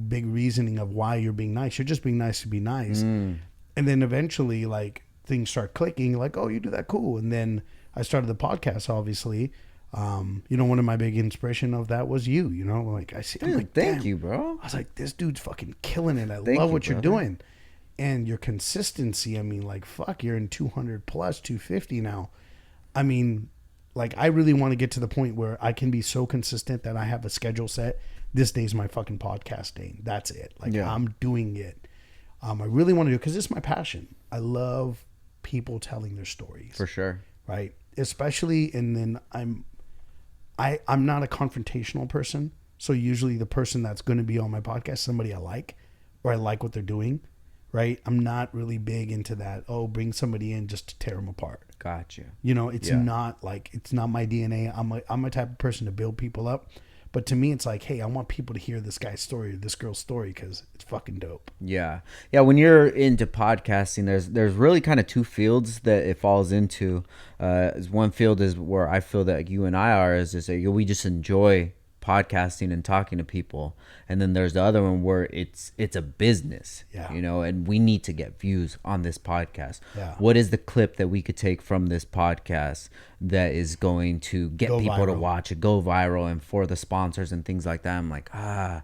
Speaker 2: big reasoning of why you're being nice. You're just being nice to be nice. And then eventually like things start clicking, like, oh, you do that, cool. And then I started the podcast, obviously. One of my big inspiration of that was you, like I'm like,
Speaker 1: thank you, bro.
Speaker 2: I was like, this dude's fucking killing it. I
Speaker 1: Thank
Speaker 2: love
Speaker 1: you,
Speaker 2: what you're
Speaker 1: brother.
Speaker 2: doing. And your consistency, I mean, like, fuck, you're in 200 plus 250 now. I mean, like, I really want to get to the point where I can be so consistent that I have a schedule set. This day's my fucking podcast day. That's it. Like,
Speaker 1: Yeah.
Speaker 2: I'm doing it. I really want to do it because it's my passion. I love people telling their stories.
Speaker 1: For sure.
Speaker 2: Right? Especially, and then I'm not a confrontational person. So usually the person that's going to be on my podcast, somebody I like, or I like what they're doing. Right? I'm not really big into that. Oh, bring somebody in just to tear them apart.
Speaker 1: Gotcha.
Speaker 2: It's not my DNA. I'm a type of person to build people up. But to me, it's like, hey, I want people to hear this guy's story or this girl's story because it's fucking dope.
Speaker 1: Yeah. When you're into podcasting, there's really kind of two fields that it falls into. One field is where I feel that you and I are, is that we just enjoy podcasting and talking to people, and then there's the other one where it's a business. And we need to get views on this podcast. What is the clip that we could take from this podcast that is going to get people to watch it, go viral, and for the sponsors and things like that? I'm like, I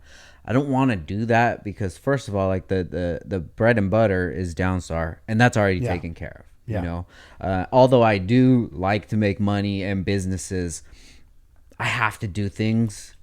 Speaker 1: don't want to do that because first of all, like the bread and butter is Downstar, and that's already taken care of. Although I do like to make money and businesses, I have to do things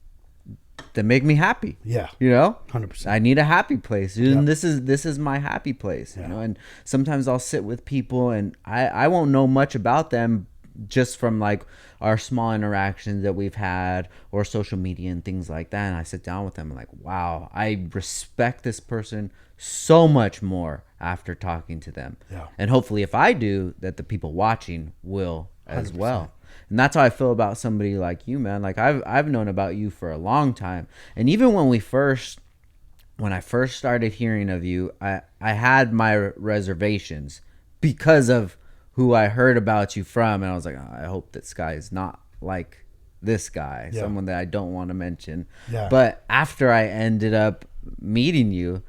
Speaker 1: that make me happy.
Speaker 2: 100%.
Speaker 1: I need a happy place, dude. And this is my happy place. And sometimes I'll sit with people and I won't know much about them just from like our small interactions that we've had or social media and things like that. And I sit down with them and like, wow, I respect this person so much more after talking to them. And hopefully if I do, that the people watching will as
Speaker 2: 100%.
Speaker 1: well. And that's how I feel about somebody like you, man. Like I've known about you for a long time. And even when I first started hearing of you, I had my reservations because of who I heard about you from. And I was like, oh, I hope that Sky is not like this guy, someone that I don't want to mention. But after I ended up meeting you,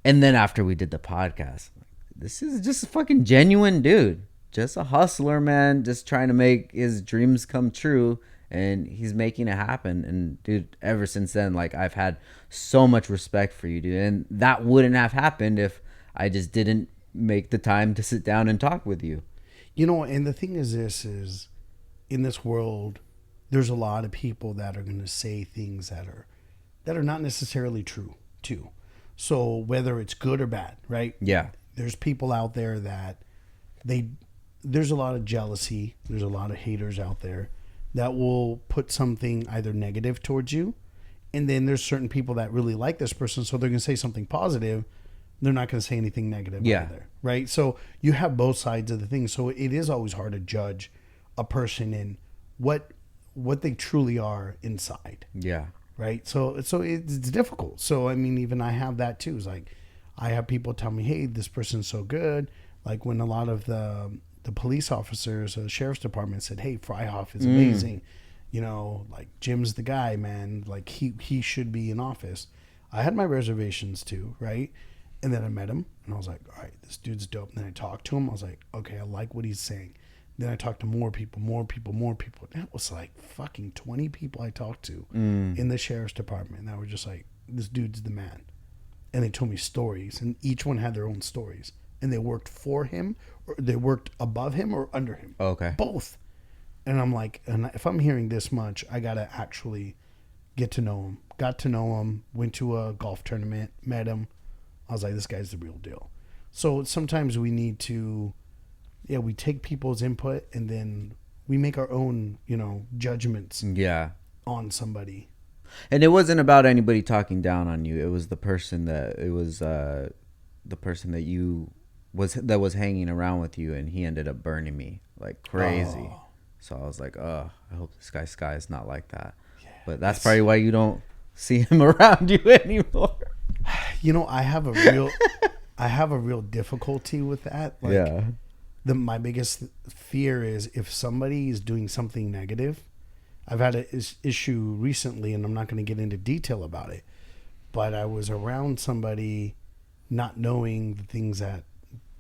Speaker 1: and then after we did the podcast, this is just a fucking genuine dude. Just a hustler, man, just trying to make his dreams come true, and he's making it happen. And dude, ever since then, like, I've had so much respect for you, dude, and that wouldn't have happened if I just didn't make the time to sit down and talk with you.
Speaker 2: And the thing is, in this world, there's a lot of people that are going to say things that are not necessarily true too. So whether it's good or bad, right? There's people out there that there's a lot of jealousy. There's a lot of haters out there that will put something either negative towards you. And then there's certain people that really like this person. So they're going to say something positive. They're not going to say anything negative either. Right. So you have both sides of the thing. So it is always hard to judge a person in what they truly are inside. Right. So it's difficult. So, I mean, even I have that too. It's like, I have people tell me, hey, this person's so good. Like when a lot of the police officers or the sheriff's department said, hey, Freihoff is amazing. Like Jim's the guy, man. Like he should be in office. I had my reservations too, right? And then I met him and I was like, all right, this dude's dope. And then I talked to him. I was like, okay, I like what he's saying. Then I talked to more people. That was like fucking 20 people I talked to in the sheriff's department. And I was just like, this dude's the man. And they told me stories, and each one had their own stories. And they worked for him, or they worked above him or under him.
Speaker 1: Okay.
Speaker 2: Both. And I'm like, and if I'm hearing this much, I got to actually get to know him. Got to know him, went to a golf tournament, met him. I was like, this guy's the real deal. So sometimes we need to, we take people's input and then we make our own, judgments on somebody.
Speaker 1: And it wasn't about anybody talking down on you. It was the person that was hanging around with you, and he ended up burning me like crazy. So I was like, oh, I hope this guy Sky is not like that. But that's probably why you don't see him around you anymore.
Speaker 2: I have a real I have a real difficulty with that. Like,
Speaker 1: Yeah.
Speaker 2: my biggest fear is if somebody is doing something negative. I've had an issue recently, and I'm not going to get into detail about it, but I was around somebody not knowing the things that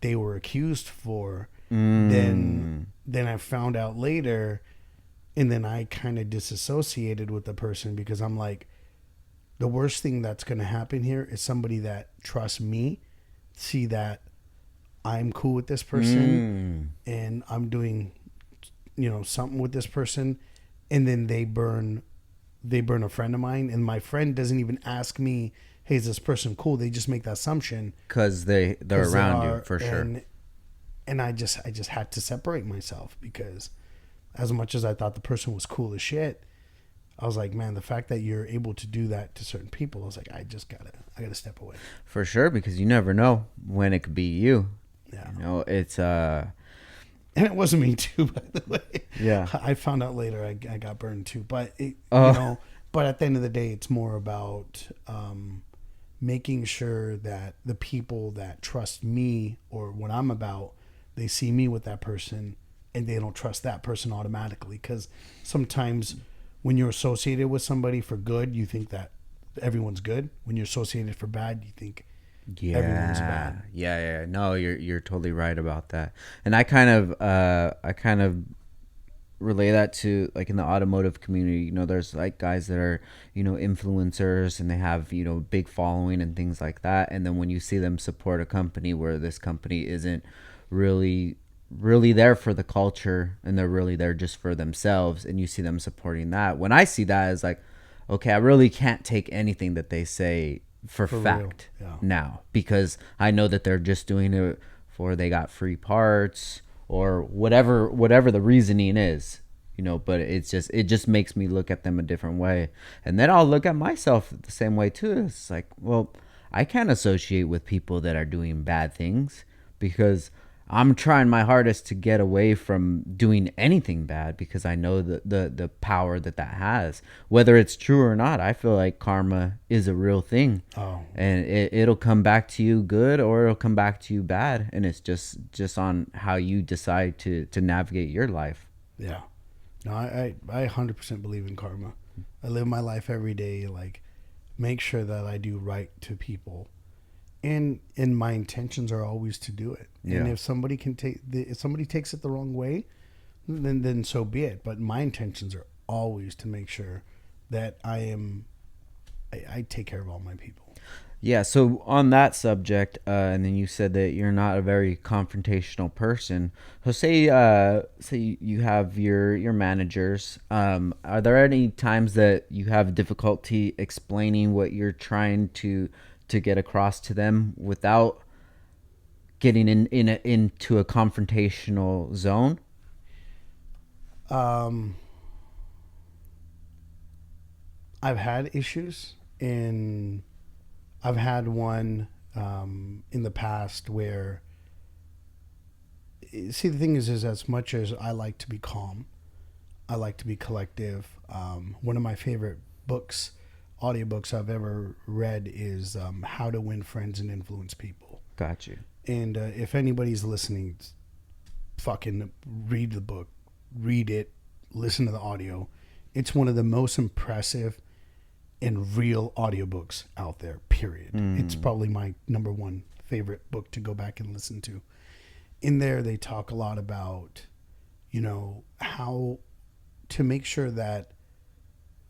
Speaker 2: they were accused for. Then I found out later, and then I kind of disassociated with the person because I'm like, the worst thing that's going to happen here is somebody that trusts me, see that I'm cool with this person and I'm doing, something with this person, and then they burn a friend of mine, and my friend doesn't even ask me, hey, is this person cool? They just make the assumption
Speaker 1: Because they're around you for sure.
Speaker 2: And I just had to separate myself because as much as I thought the person was cool as shit, I was like, man, the fact that you're able to do that to certain people, I was like, I gotta step away.
Speaker 1: For sure, because you never know when it could be you.
Speaker 2: Yeah.
Speaker 1: It's
Speaker 2: And it wasn't me too, by the way.
Speaker 1: Yeah.
Speaker 2: I found out later I got burned too. But but at the end of the day, it's more about making sure that the people that trust me or what I'm about, they see me with that person and they don't trust that person automatically. Because sometimes when you're associated with somebody for good, you think that everyone's good. When you're associated for bad, you think everyone's bad.
Speaker 1: Yeah. No, you're totally right about that. And I kind of relay that to, like, in the automotive community. There's like guys that are, influencers, and they have, big following and things like that. And then when you see them support a company where this company isn't really there for the culture, and they're really there just for themselves, and you see them supporting that, when I see that, as like, okay, I really can't take anything that they say for fact now, because I know that they're just doing it for, they got free parts or whatever the reasoning is, but it just makes me look at them a different way. And then I'll look at myself the same way too. It's like, well, I can't associate with people that are doing bad things, because I'm trying my hardest to get away from doing anything bad, because I know the power that has. Whether it's true or not, I feel like karma is a real thing.
Speaker 2: Oh.
Speaker 1: And it'll come back to you good, or it'll come back to you bad. And it's just on how you decide to navigate your life.
Speaker 2: Yeah. No, I 100% believe in karma. I live my life every day, like, make sure that I do right to people. And my intentions are always to do it.
Speaker 1: Yeah.
Speaker 2: And if somebody if somebody takes it the wrong way, then so be it. But my intentions are always to make sure that I take care of all my people.
Speaker 1: Yeah. So on that subject, and then you said that you're not a very confrontational person. So say you have your managers. Are there any times that you have difficulty explaining what you're trying to get across to them without getting into a confrontational zone?
Speaker 2: I've had issues, and I've had one in the past where, see, the thing is as much as I like to be calm, I like to be collective. One of my favorite audiobooks I've ever read is How to Win Friends and Influence People.
Speaker 1: Got you.
Speaker 2: And if anybody's listening, fucking read the book, read it, listen to the audio. It's one of the most impressive and real audiobooks out there, period. It's probably my number one favorite book to go back and listen to. In there, they talk a lot about, how to make sure that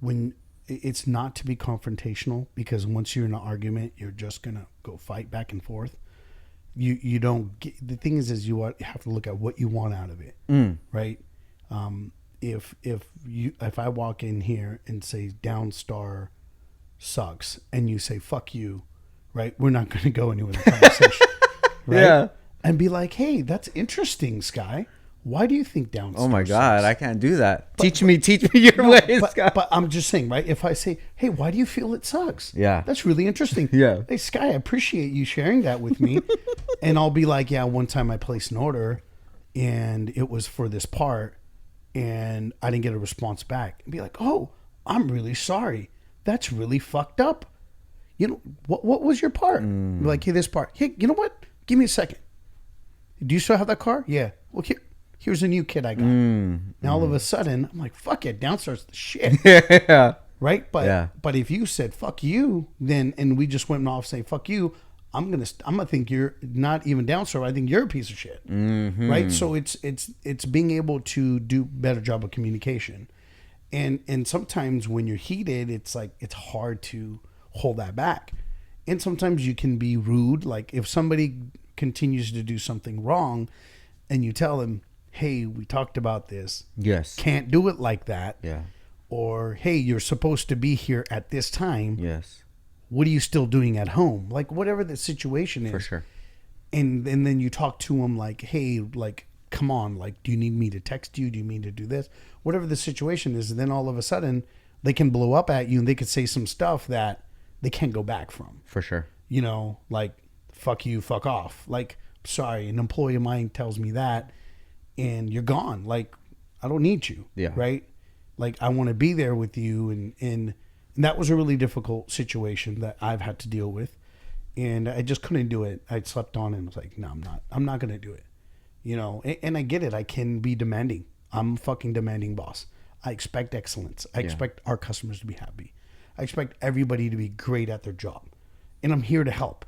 Speaker 2: when it's not to be confrontational, because once you're in an argument, you're just going to go fight back and forth. You don't get, the thing is you have to look at what you want out of it. Right. If I walk in here and say Downstar sucks, and you say fuck you, right, we're not going to go into a conversation. Right? Yeah. And be like, hey, that's interesting, Sky. Why do you think Downstar
Speaker 1: Oh my God,
Speaker 2: sucks?
Speaker 1: I can't do that. Teach me your ways, Sky.
Speaker 2: But I'm just saying, right? If I say, hey, why do you feel it sucks?
Speaker 1: Yeah.
Speaker 2: That's really interesting.
Speaker 1: Yeah.
Speaker 2: Hey, Sky, I appreciate you sharing that with me. And I'll be like, yeah, one time I placed an order and it was for this part and I didn't get a response back. And be like, oh, I'm really sorry. That's really fucked up. You know, what was your part? Like, hey, this part. Hey, you know what? Give me a second. Do you still have that car? Yeah. Well, here's a new kit I got. Now all of a sudden, I'm like, fuck it, Downstar's the shit.
Speaker 1: Yeah.
Speaker 2: Right? But if you said fuck you, then and we just went off saying fuck you, I'm gonna think you're not even Downstar. I think you're a piece of shit. Right? So it's being able to do better job of communication. And sometimes when you're heated, it's like it's hard to hold that back. And sometimes you can be rude. Like if somebody continues to do something wrong and you tell them, hey, we talked about this.
Speaker 1: Yes.
Speaker 2: Can't do it like that.
Speaker 1: Yeah.
Speaker 2: Or, hey, you're supposed to be here at this time.
Speaker 1: Yes.
Speaker 2: What are you still doing at home? Like, whatever the situation is.
Speaker 1: For sure.
Speaker 2: And then you talk to them like, hey, like, come on. Like, do you need me to text you? Do you need to do this? Whatever the situation is. And then all of a sudden, they can blow up at you and they could say some stuff that they can't go back from.
Speaker 1: For sure.
Speaker 2: You know, like, fuck you, fuck off. Like, sorry, an employee of mine tells me that and you're gone. Like, I don't need you.
Speaker 1: Yeah.
Speaker 2: Right? Like, I want to be there with you. And that was a really difficult situation that I've had to deal with. And I just couldn't do it. I slept on it and was like, no, I'm not going to do it. You know, and I get it. I can be demanding. I'm a fucking demanding boss. I expect excellence. I expect our customers to be happy. I expect everybody to be great at their job. And I'm here to help,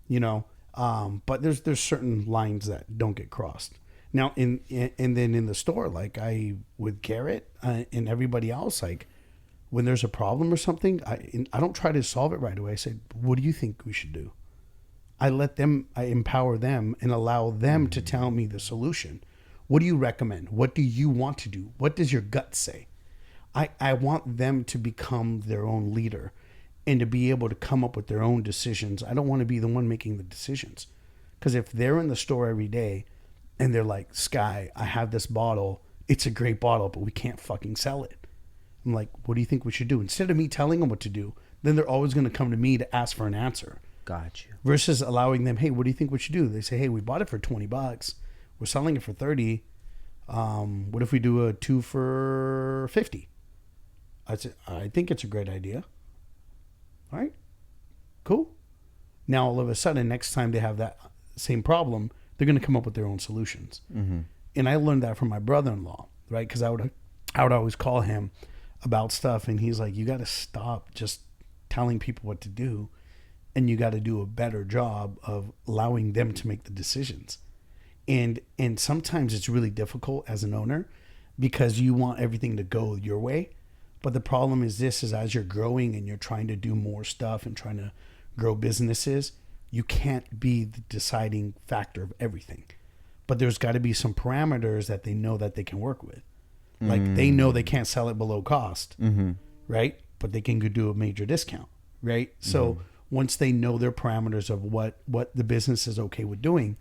Speaker 2: you know. But there's certain lines that don't get crossed. Now, and then in the store, like with Garrett and everybody else, like when there's a problem or something, I don't try to solve it right away. I say, what do you think we should do? I empower them and allow them to tell me the solution. What do you recommend? What do you want to do? What does your gut say? I want them to become their own leader and to be able to come up with their own decisions. I don't want to be the one making the decisions. Because if they're in the store every day and they're like, Sky, I have this bottle. It's a great bottle, but we can't fucking sell it. I'm like, what do you think we should do? Instead of me telling them what to do, then they're always going to come to me to ask for an answer.
Speaker 1: Got you.
Speaker 2: Versus allowing them, hey, what do you think we should do? They say, hey, we bought it for $20. We're selling it for 30. What if we do a 2 for 50? I said, I think it's a great idea. All right, cool. Now, all of a sudden, next time they have that same problem, they're going to come up with their own solutions. And I learned that from my brother-in-law, right? Because I would always call him about stuff, and he's like, you got to stop just telling people what to do, and you got to do a better job of allowing them to make the decisions. And sometimes it's really difficult as an owner because you want everything to go your way. But the problem is as you're growing and you're trying to do more stuff and trying to grow businesses, you can't be the deciding factor of everything. But there's got to be some parameters that they know that they can work with. Like they know they can't sell it below cost, right? But they can go do a major discount, right? So once they know their parameters of what the business is okay with doing,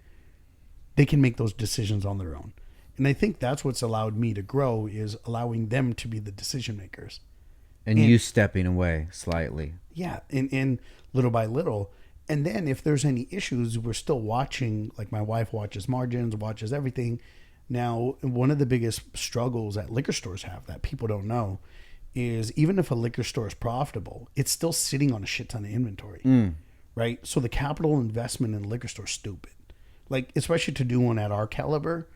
Speaker 2: they can make those decisions on their own. And I think that's what's allowed me to grow is allowing them to be the decision makers.
Speaker 1: And you stepping away slightly.
Speaker 2: Yeah, and little by little. And then if there's any issues, we're still watching, like my wife watches margins, watches everything. Now, one of the biggest struggles that liquor stores have that people don't know is even if a liquor store is profitable, it's still sitting on a shit ton of inventory, right? So the capital investment in a liquor store is stupid. Like, especially to do one at our caliber,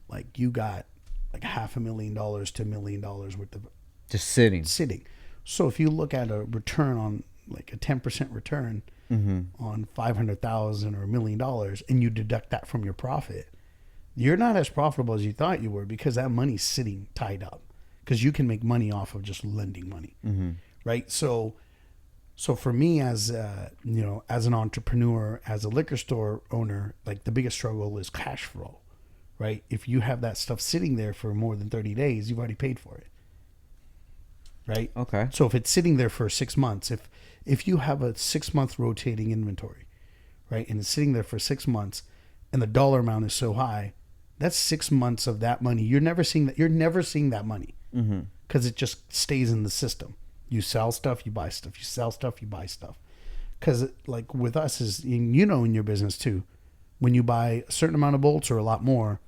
Speaker 2: like you got like $500,000 to $1 million worth of
Speaker 1: just sitting.
Speaker 2: So if you look at a return on like a 10% return on $500,000 or $1 million, and you deduct that from your profit, you're not as profitable as you thought you were because that money's sitting tied up. Because you can make money off of just lending money, right? So for me, as as an entrepreneur, as a liquor store owner, like the biggest struggle is cash flow, right? If you have that stuff sitting there for more than 30 days, you've already paid for it, right?
Speaker 1: Okay.
Speaker 2: So if it's sitting there for 6 months, if you have a 6-month rotating inventory, right, and it's sitting there for 6 months, and the dollar amount is so high, that's 6 months of that money. You're never seeing that. You're never seeing that money because it just stays in the system. You sell stuff, you buy stuff. You sell stuff, you buy stuff. Because like with us is, you know, in your business too, when you buy a certain amount of bolts or a lot more,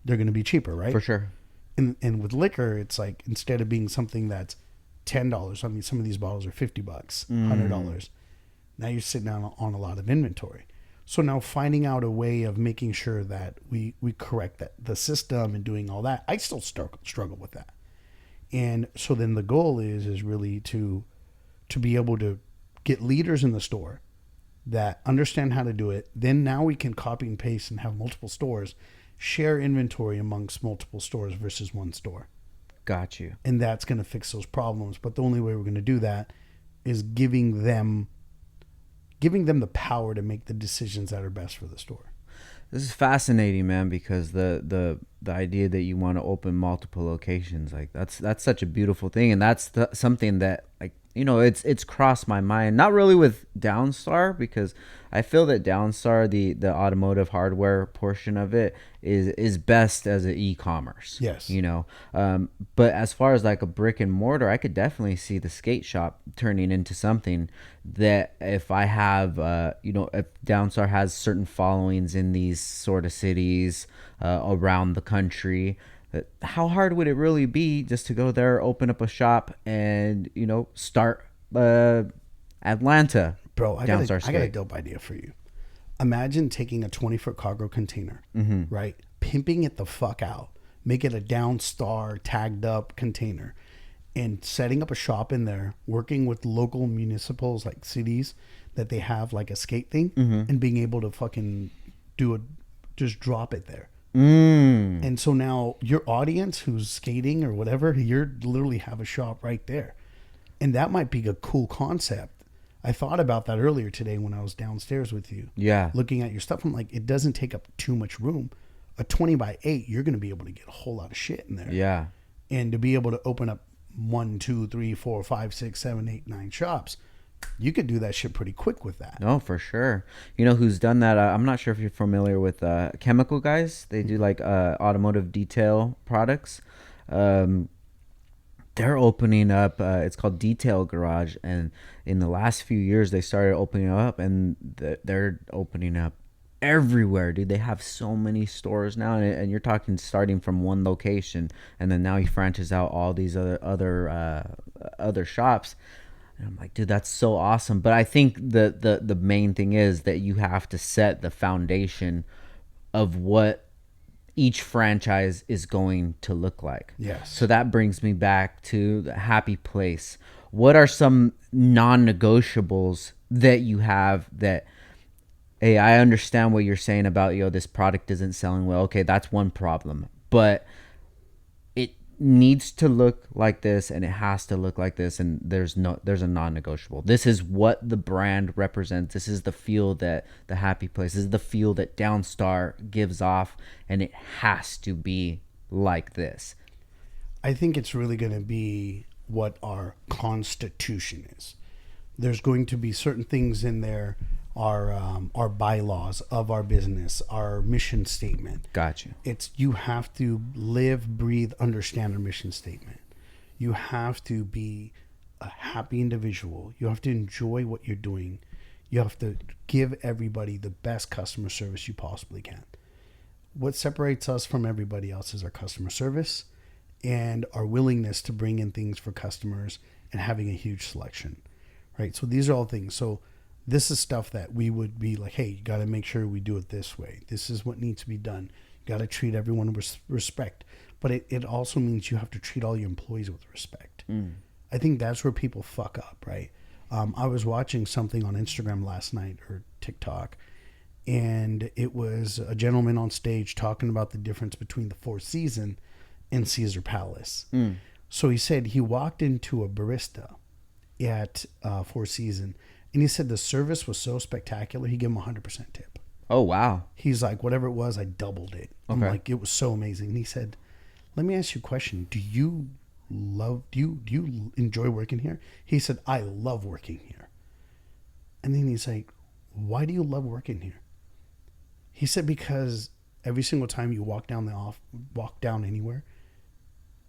Speaker 2: they're going to be cheaper, right?
Speaker 1: For sure.
Speaker 2: And with liquor, it's like instead of being something that's $10, I mean, some of these bottles are $50, $100. Now you're sitting on a lot of inventory. So now finding out a way of making sure that we correct that the system and doing all that, I still struggle with that. And so then the goal is really to be able to get leaders in the store that understand how to do it. Then now we can copy and paste and have multiple stores, share inventory amongst multiple stores versus one store.
Speaker 1: Got you.
Speaker 2: And that's going to fix those problems. But the only way we're going to do that is giving them the power to make the decisions that are best for the store.
Speaker 1: This is fascinating, man, because the idea that you want to open multiple locations, like that's such a beautiful thing, and that's something that, like, you know, it's crossed my mind. Not really with Downstar, because I feel that Downstar, the automotive hardware portion of it, is best as an e-commerce.
Speaker 2: Yes.
Speaker 1: You know, but as far as like a brick and mortar, I could definitely see the skate shop turning into something that, if I have, you know, if Downstar has certain followings in these sort of cities around the country, how hard would it really be just to go there, open up a shop, and, you know, start Atlanta?
Speaker 2: Bro, I got a dope idea for you. Imagine taking a 20-foot cargo container, right? Pimping it the fuck out. Make it a Downstar tagged up container, and setting up a shop in there, working with local municipals, like cities that they have like a skate thing, and being able to fucking just drop it there. And so now your audience who's skating or whatever, you literally have a shop right there. And that might be a cool concept. I thought about that earlier today when I was downstairs with you.
Speaker 1: Yeah.
Speaker 2: Looking at your stuff. I'm like, it doesn't take up too much room. A 20 by 8, you're going to be able to get a whole lot of shit in there.
Speaker 1: Yeah.
Speaker 2: And to be able to open up 1, 2, 3, 4, 5, 6, 7, 8, 9 shops, you could do that shit pretty quick with that.
Speaker 1: No, for sure. You know who's done that? I'm not sure if you're familiar with Chemical Guys. They do like automotive detail products. They're opening up, it's called Detail Garage, and in the last few years they started opening up, and they're opening up everywhere, dude. They have so many stores now, and you're talking starting from one location, and then now he franchises out all these other shops. And I'm like, dude, that's so awesome. But I think the main thing is that you have to set the foundation of what each franchise is going to look like.
Speaker 2: Yes.
Speaker 1: So that brings me back to the Happy Place. What are some non-negotiables that you have that, hey, I understand what you're saying about, this product isn't selling well. Okay, that's one problem. But it needs to look like this, and it has to look like this, and there's a non-negotiable. This is what the brand represents. This is the feel that the Happy Place, this is the feel that Downstar gives off, and it has to be like this.
Speaker 2: I think it's really going to be what our constitution is. There's going to be certain things in there, our bylaws of our business, our mission statement.
Speaker 1: Gotcha.
Speaker 2: It's, you have to live, breathe, understand our mission statement. You have to be a happy individual. You have to enjoy what you're doing. You have to give everybody the best customer service you possibly can. What separates us from everybody else is our customer service and our willingness to bring in things for customers and having a huge selection, right? So these are all things. So this is stuff that we would be like, hey, you got to make sure we do it this way. This is what needs to be done. You got to treat everyone with respect. But it also means you have to treat all your employees with respect. I think that's where people fuck up, right? I was watching something on Instagram last night, or TikTok, and it was a gentleman on stage talking about the difference between the Four Seasons and Caesar Palace. So he said he walked into a barista at Four Seasons, and he said the service was so spectacular, he gave him 100% tip.
Speaker 1: Oh, wow.
Speaker 2: He's like, whatever it was, I doubled it. I'm like, it was so amazing. And he said, let me ask you a question. Do you enjoy working here? He said, I love working here. And then he's like, why do you love working here? He said, because every single time you walk down anywhere,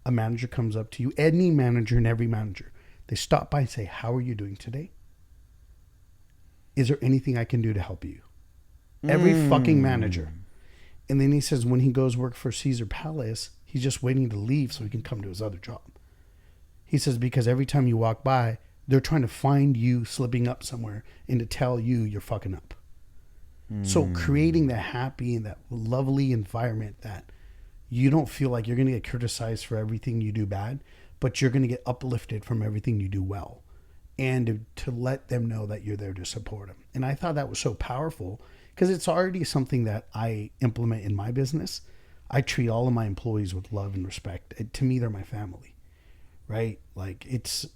Speaker 2: a manager comes up to you, any manager and every manager, they stop by and say, how are you doing today? Is there anything I can do to help you? Every fucking manager. And then he says when he goes work for Caesar Palace, he's just waiting to leave so he can come to his other job. He says because every time you walk by, They're trying to find you slipping up somewhere and to tell you you're fucking up. So creating that happy and that lovely environment that you don't feel like you're going to get criticized for everything you do bad, but you're going to get uplifted from everything you do well. And to let them know that you're there to support them. And I thought that was so powerful because it's already something that I implement in my business. I treat all of my employees with love and respect. To me, they're my family, right? Like it's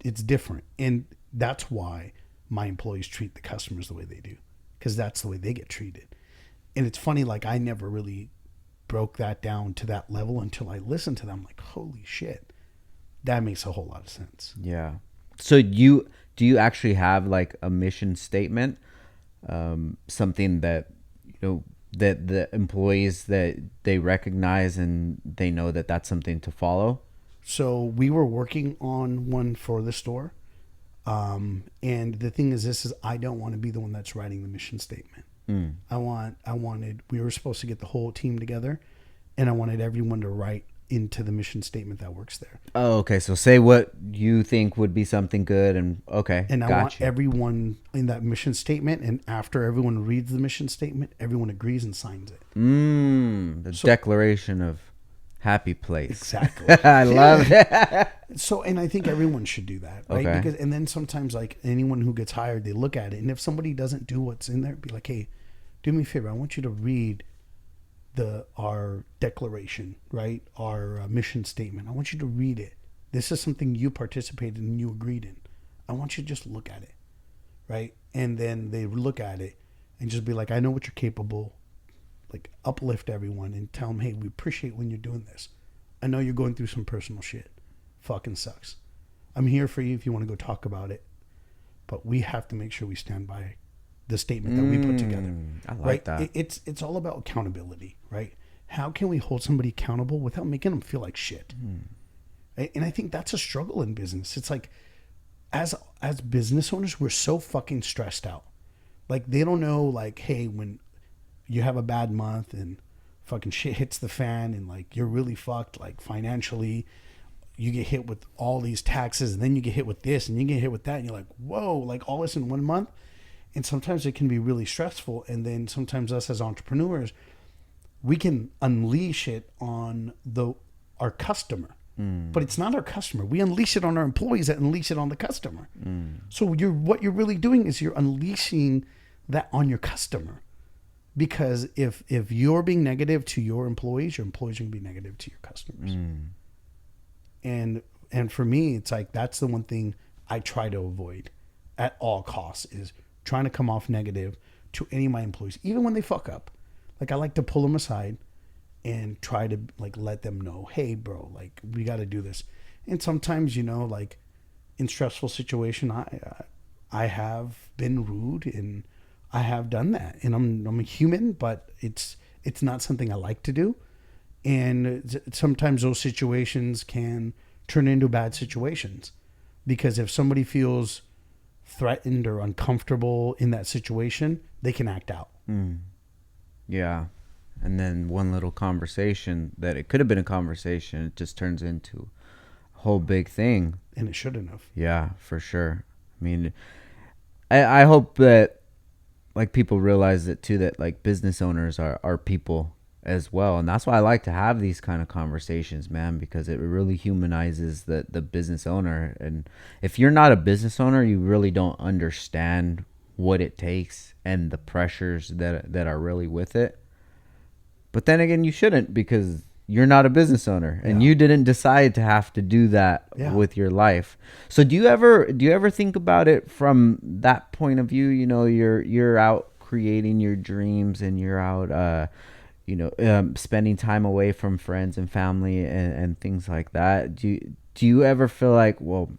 Speaker 2: different. And that's why my employees treat the customers the way they do, because that's the way they get treated. And it's funny, like I never really broke that down to that level until I listened to them. Like, holy shit, that makes a whole lot of sense.
Speaker 1: Yeah. So do you actually have like a mission statement, something that, you know, that the employees that they recognize and they know that that's something to follow?
Speaker 2: So we were working on one for the store. And the thing is, I don't want to be the one that's writing the mission statement. We were supposed to get the whole team together, and I wanted everyone to write into the mission statement that works there.
Speaker 1: Oh, okay. So say what you think would be something good, and okay.
Speaker 2: And I want everyone in that mission statement, and after everyone reads the mission statement, everyone agrees and signs it.
Speaker 1: The Declaration of Happy Place.
Speaker 2: Exactly.
Speaker 1: I love it.
Speaker 2: So, and I think everyone should do that, right?
Speaker 1: Okay.
Speaker 2: Because, and then sometimes, like anyone who gets hired, they look at it, and if somebody doesn't do what's in there, be like, hey, do me a favor. I want you to read our declaration, right? Our mission statement. I want you to read it. This is something you participated in and you agreed in. I want you to just look at it, right? And then they look at it and just be like, I know what you're capable. Like uplift everyone and tell them, hey, we appreciate when you're doing this. I know you're going through some personal shit. Fucking sucks. I'm here for you if you want to go talk about it. But we have to make sure we stand by the statement that we put together.
Speaker 1: I like
Speaker 2: right?
Speaker 1: that.
Speaker 2: It's all about accountability, right? How can we hold somebody accountable without making them feel like shit? Right? And I think that's a struggle in business. It's like, as business owners, we're so fucking stressed out. Like they don't know, like, hey, when you have a bad month and fucking shit hits the fan and like you're really fucked, like financially, you get hit with all these taxes and then you get hit with this and you get hit with that and you're like, whoa, like all this in 1 month. And sometimes it can be really stressful. And then sometimes us as entrepreneurs, we can unleash it on our customer, but it's not our customer. We unleash it on our employees that unleash it on the customer. So what you're really doing is you're unleashing that on your customer. Because if you're being negative to your employees are going to be negative to your customers. And for me, it's like, that's the one thing I try to avoid at all costs is trying to come off negative to any of my employees, even when they fuck up. Like I like to pull them aside and try to like let them know, hey bro, like we got to do this. And sometimes, you know, like in stressful situation, I have been rude and I have done that, and I'm a human, but it's not something I like to do. And sometimes those situations can turn into bad situations, because if somebody feels threatened or uncomfortable in that situation, they can act out.
Speaker 1: Yeah. And then one little conversation that it could have been a conversation, it just turns into a whole big thing.
Speaker 2: And it shouldn't have.
Speaker 1: Yeah, for sure. I mean, I hope that like people realize it too, that like business owners are people as well. And that's why I like to have these kind of conversations, man, because it really humanizes the business owner. And if you're not a business owner, you really don't understand what it takes and the pressures that are really with it. But then again, you shouldn't, because you're not a business owner and you didn't decide to have to do that with your life. So do you ever think about it from that point of view? You know, you're out creating your dreams and you're out, spending time away from friends and family and things like that. Do you ever feel like, well,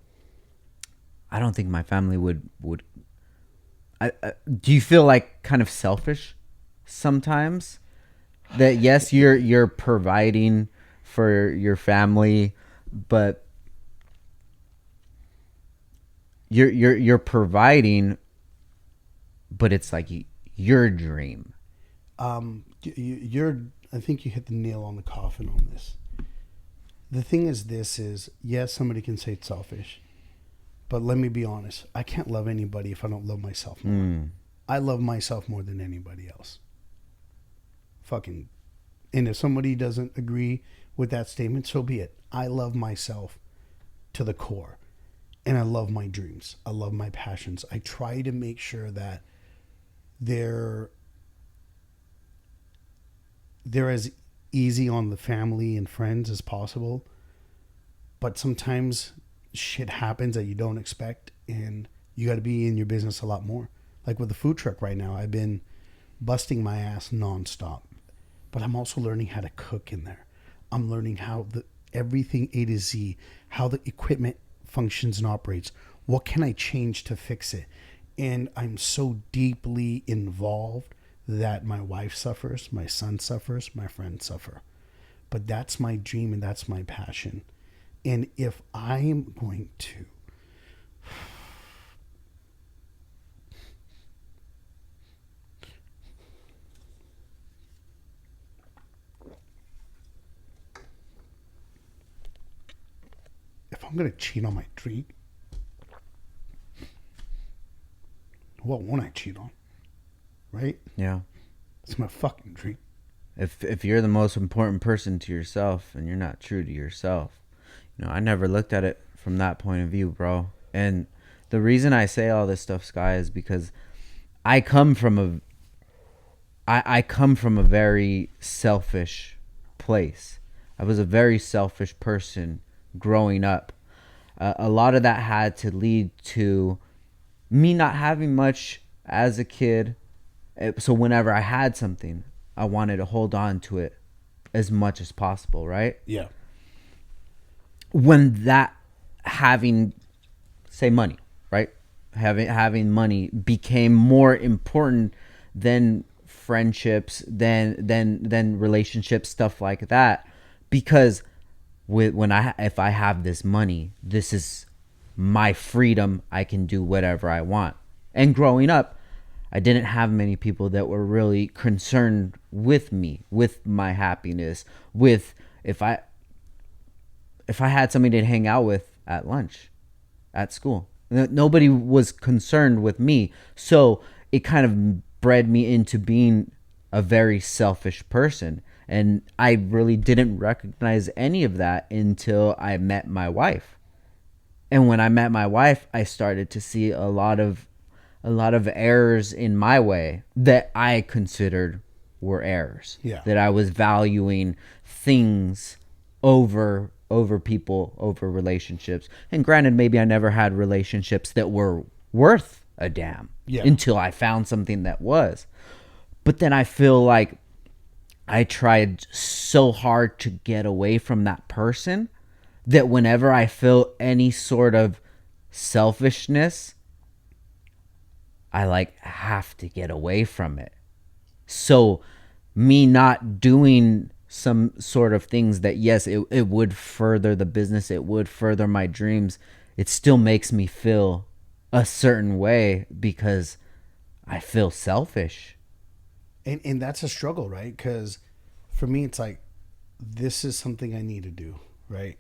Speaker 1: I don't think my family would do you feel like kind of selfish sometimes? That yes, you're providing for your family, but you're providing, but it's like your dream.
Speaker 2: I think you hit the nail on the coffin on this. The thing is, yes, somebody can say it's selfish, But let me be honest. I can't love anybody if I don't love myself more. I love myself more than anybody else. Fucking. And if somebody doesn't agree with that statement, so be it. I love myself to the core. And I love my dreams. I love my passions. I try to make sure that they're as easy on the family and friends as possible. But sometimes shit happens that you don't expect, and you got to be in your business a lot more. Like with the food truck right now, I've been busting my ass nonstop, but I'm also learning how to cook in there. I'm learning how everything A to Z, how the equipment functions and operates. What can I change to fix it? And I'm so deeply involved that my wife suffers, my son suffers, my friends suffer. But that's my dream and that's my passion. And if I am going to cheat on my dream, what won't I cheat on? Right?
Speaker 1: Yeah.
Speaker 2: It's my fucking dream.
Speaker 1: If you're the most important person to yourself and you're not true to yourself, I never looked at it from that point of view, bro. And the reason I say all this stuff, Sky, is because I come from a very selfish place. I was a very selfish person growing up. A lot of that had to lead to me not having much as a kid. So whenever I had something, I wanted to hold on to it as much as possible, right?
Speaker 2: Yeah.
Speaker 1: When that having, say, money, right? Having money became more important than friendships, than relationships, stuff like that, because if I have this money, this is my freedom. I can do whatever I want. And growing up, I didn't have many people that were really concerned with me, with my happiness, with if I had somebody to hang out with at lunch, at school. Nobody was concerned with me. So it kind of bred me into being a very selfish person. And I really didn't recognize any of that until I met my wife. And when I met my wife, I started to see a lot of errors in my way that I considered were errors.
Speaker 2: Yeah.
Speaker 1: That I was valuing things over people, over relationships. And granted, maybe I never had relationships that were worth a damn until I found something that was. But then I feel like I tried so hard to get away from that person that whenever I feel any sort of selfishness, I have to get away from it. So me not doing some sort of things that, yes, it would further the business, it would further my dreams, it still makes me feel a certain way because I feel selfish.
Speaker 2: And that's a struggle, right? Because for me, it's like, this is something I need to do, right?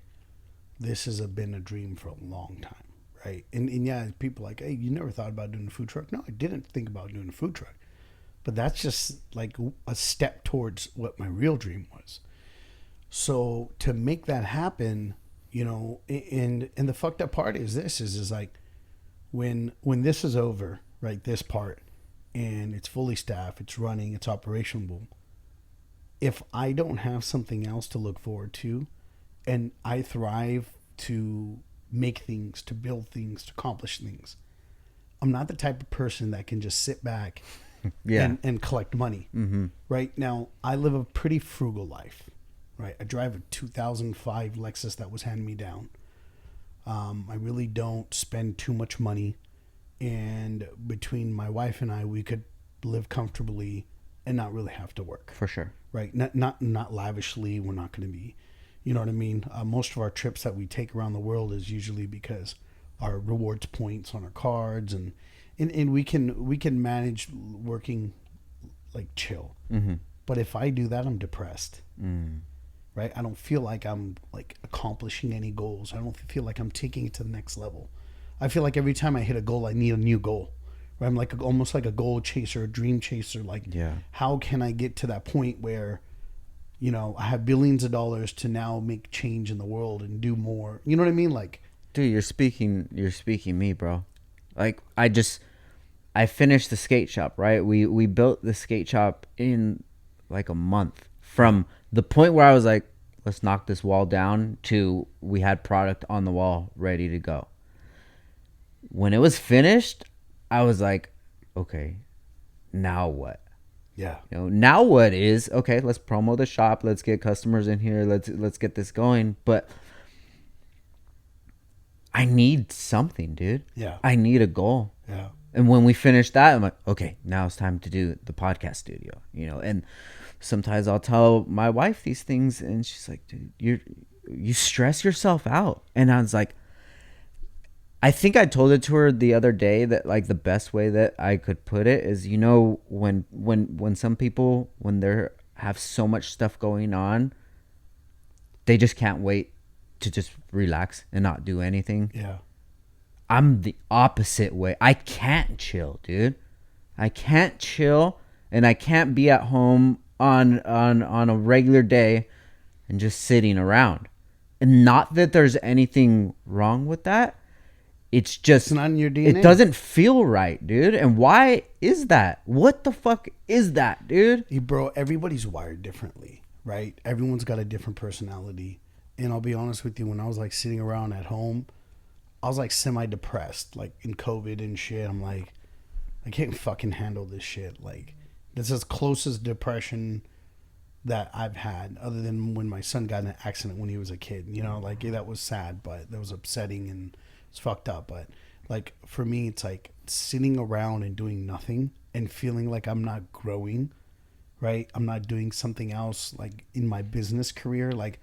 Speaker 2: This has been a dream for a long time, right? And yeah, people are like, hey, you never thought about doing a food truck? No, I didn't think about doing a food truck. But that's just like a step towards what my real dream was. So to make that happen, and the fucked up part is like, when this is over, right, this part, and it's fully staffed, it's running, it's operational, if I don't have something else to look forward to, and I thrive to make things, to build things, to accomplish things, I'm not the type of person that can just sit back and collect money. Mm-hmm. Right now, I live a pretty frugal life. Right, I drive a 2005 Lexus that was handed me down. I really don't spend too much money, and between my wife and I, we could live comfortably and not really have to work.
Speaker 1: For sure.
Speaker 2: Right, not lavishly. We're not going to be, you know what I mean. Most of our trips that we take around the world is usually because our rewards points on our cards, and we can manage working like chill. Mm-hmm. But if I do that, I'm depressed. Right? I don't feel like I'm like accomplishing any goals. I don't feel like I'm taking it to the next level. I feel like every time I hit a goal, I need a new goal. Right? I'm like almost like a goal chaser, a dream chaser. Like,
Speaker 1: Yeah.
Speaker 2: how can I get to that point where, I have billions of dollars to now make change in the world and do more. You know what I mean? Like,
Speaker 1: Dude, you're speaking me, bro. Like I finished the skate shop, right? We built the skate shop in like a month from the point where I was like, let's knock this wall down to we had product on the wall ready to go. When it was finished, I was like, okay, now what?
Speaker 2: yeah,
Speaker 1: Now what is okay, let's promo the shop, let's get customers in here, let's get this going. But I need something, dude.
Speaker 2: yeah,
Speaker 1: I need a goal.
Speaker 2: yeah.
Speaker 1: And when we finish that, I'm like, okay, now it's time to do the podcast studio, And sometimes I'll tell my wife these things, and she's like, dude, you stress yourself out. And I was like, I think I told it to her the other day that like the best way that I could put it is, when some people, when they have so much stuff going on, they just can't wait to just relax and not do anything.
Speaker 2: Yeah.
Speaker 1: I'm the opposite way. I can't chill, dude. I can't chill, and I can't be at home on a regular day and just sitting around. And not that there's anything wrong with that. It's just,
Speaker 2: It's not in your DNA.
Speaker 1: It doesn't feel right, dude. And why is that? What the fuck is that, dude?
Speaker 2: Hey, bro, everybody's wired differently, right? Everyone's got a different personality. And I'll be honest with you, when I was like sitting around at home, I was like semi-depressed, like in COVID and shit. I'm like, I can't fucking handle this shit. Like, this is closest depression that I've had, other than when my son got in an accident when he was a kid. Like, yeah, that was sad, but that was upsetting and it's fucked up. But like for me, it's like sitting around and doing nothing and feeling like I'm not growing, right? I'm not doing something else like in my business career. Like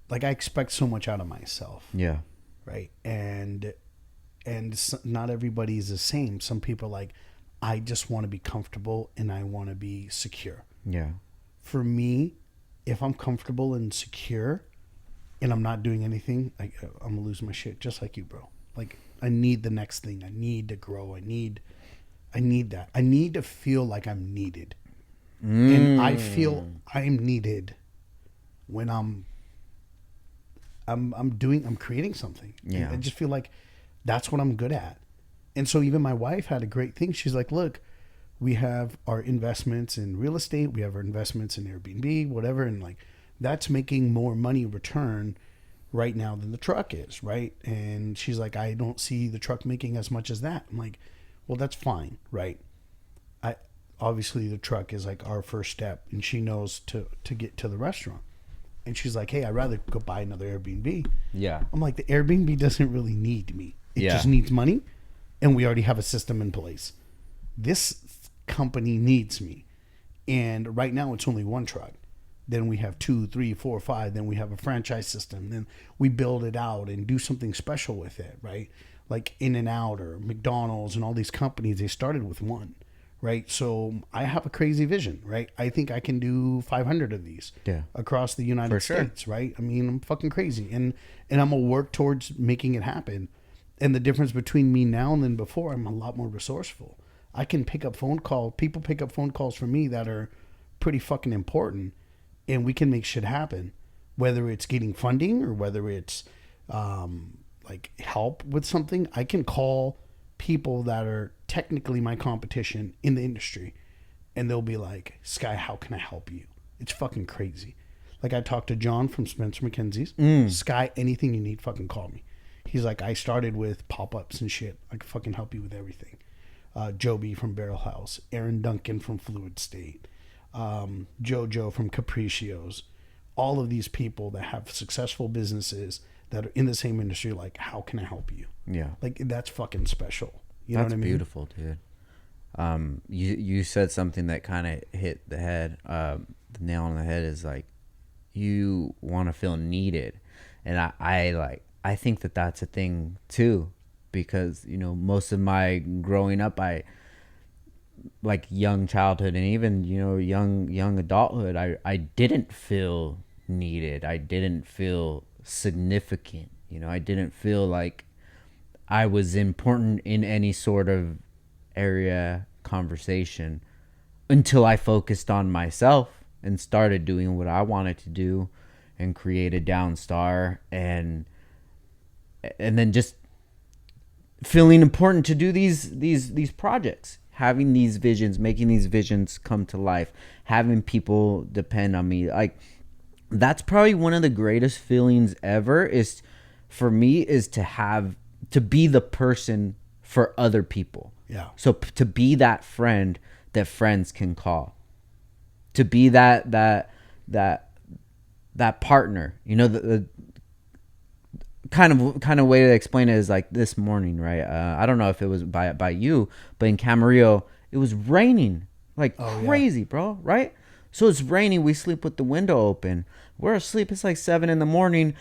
Speaker 2: I expect so much out of myself.
Speaker 1: Yeah.
Speaker 2: Right. And not everybody is the same. Some people are like, I just want to be comfortable and I want to be secure.
Speaker 1: Yeah.
Speaker 2: For me, if I'm comfortable and secure and I'm not doing anything, I'm gonna lose my shit, just like you, bro. Like, I need the next thing. I need to grow. I need that. I need to feel like I'm needed. And I feel I'm needed when I'm creating something.
Speaker 1: Yeah.
Speaker 2: I just feel like that's what I'm good at. And so even my wife had a great thing. She's like, look, we have our investments in real estate. We have our investments in Airbnb, whatever. And like, that's making more money return right now than the truck is, right? And she's like, I don't see the truck making as much as that. I'm like, well, that's fine, right? Obviously the truck is like our first step, and she knows to get to the restaurant. And she's like, hey, I'd rather go buy another Airbnb.
Speaker 1: Yeah.
Speaker 2: I'm like, the Airbnb doesn't really need me. It
Speaker 1: Yeah.
Speaker 2: just needs money, and we already have a system in place. This company needs me. And right now it's only one truck. Then we have 2, 3, 4, 5. Then we have a franchise system. Then we build it out and do something special with it, right? Like In-N-Out or McDonald's and all these companies, they started with one, right? So I have a crazy vision, right? I think I can do 500 of these across the United States, right? I mean, I'm fucking crazy. And I'm going to work towards making it happen. And the difference between me now and then before, I'm a lot more resourceful. I can pick up phone calls. People pick up phone calls from me that are pretty fucking important, and we can make shit happen, whether it's getting funding or whether it's like help with something. I can call people that are technically my competition in the industry, and they'll be like, Sky, how can I help you? It's fucking crazy. Like, I talked to John from Spencer McKenzie's. Sky, anything you need, fucking call me. He's like, I started with pop-ups and shit. I can fucking help you with everything. Joby from Barrel House, Aaron Duncan from Fluid State, Jojo from Capricio's, all of these people that have successful businesses that are in the same industry. Like, how can I help you?
Speaker 1: Yeah.
Speaker 2: Like, that's fucking special. You know what I mean?
Speaker 1: That's beautiful, dude. You said something that kind of hit the head, the nail on the head, is like, you want to feel needed. And I think that that's a thing too, because, most of my growing up, like young childhood and even, young adulthood, I didn't feel needed. I didn't feel significant. I didn't feel like I was important in any sort of area conversation until I focused on myself and started doing what I wanted to do and created Downstar and then just feeling important to do these projects, having these visions, making these visions come to life, having people depend on me. Like that's probably one of the greatest feelings ever is for me is to be the person for other people.
Speaker 2: Yeah.
Speaker 1: So to be that friend that friends can call, to be that partner, you know, the kind of way to explain it is like this morning, right? I don't know if it was by you, but in Camarillo, it was raining like crazy, bro, right? So it's raining. We sleep with the window open. We're asleep. It's like 7 a.m,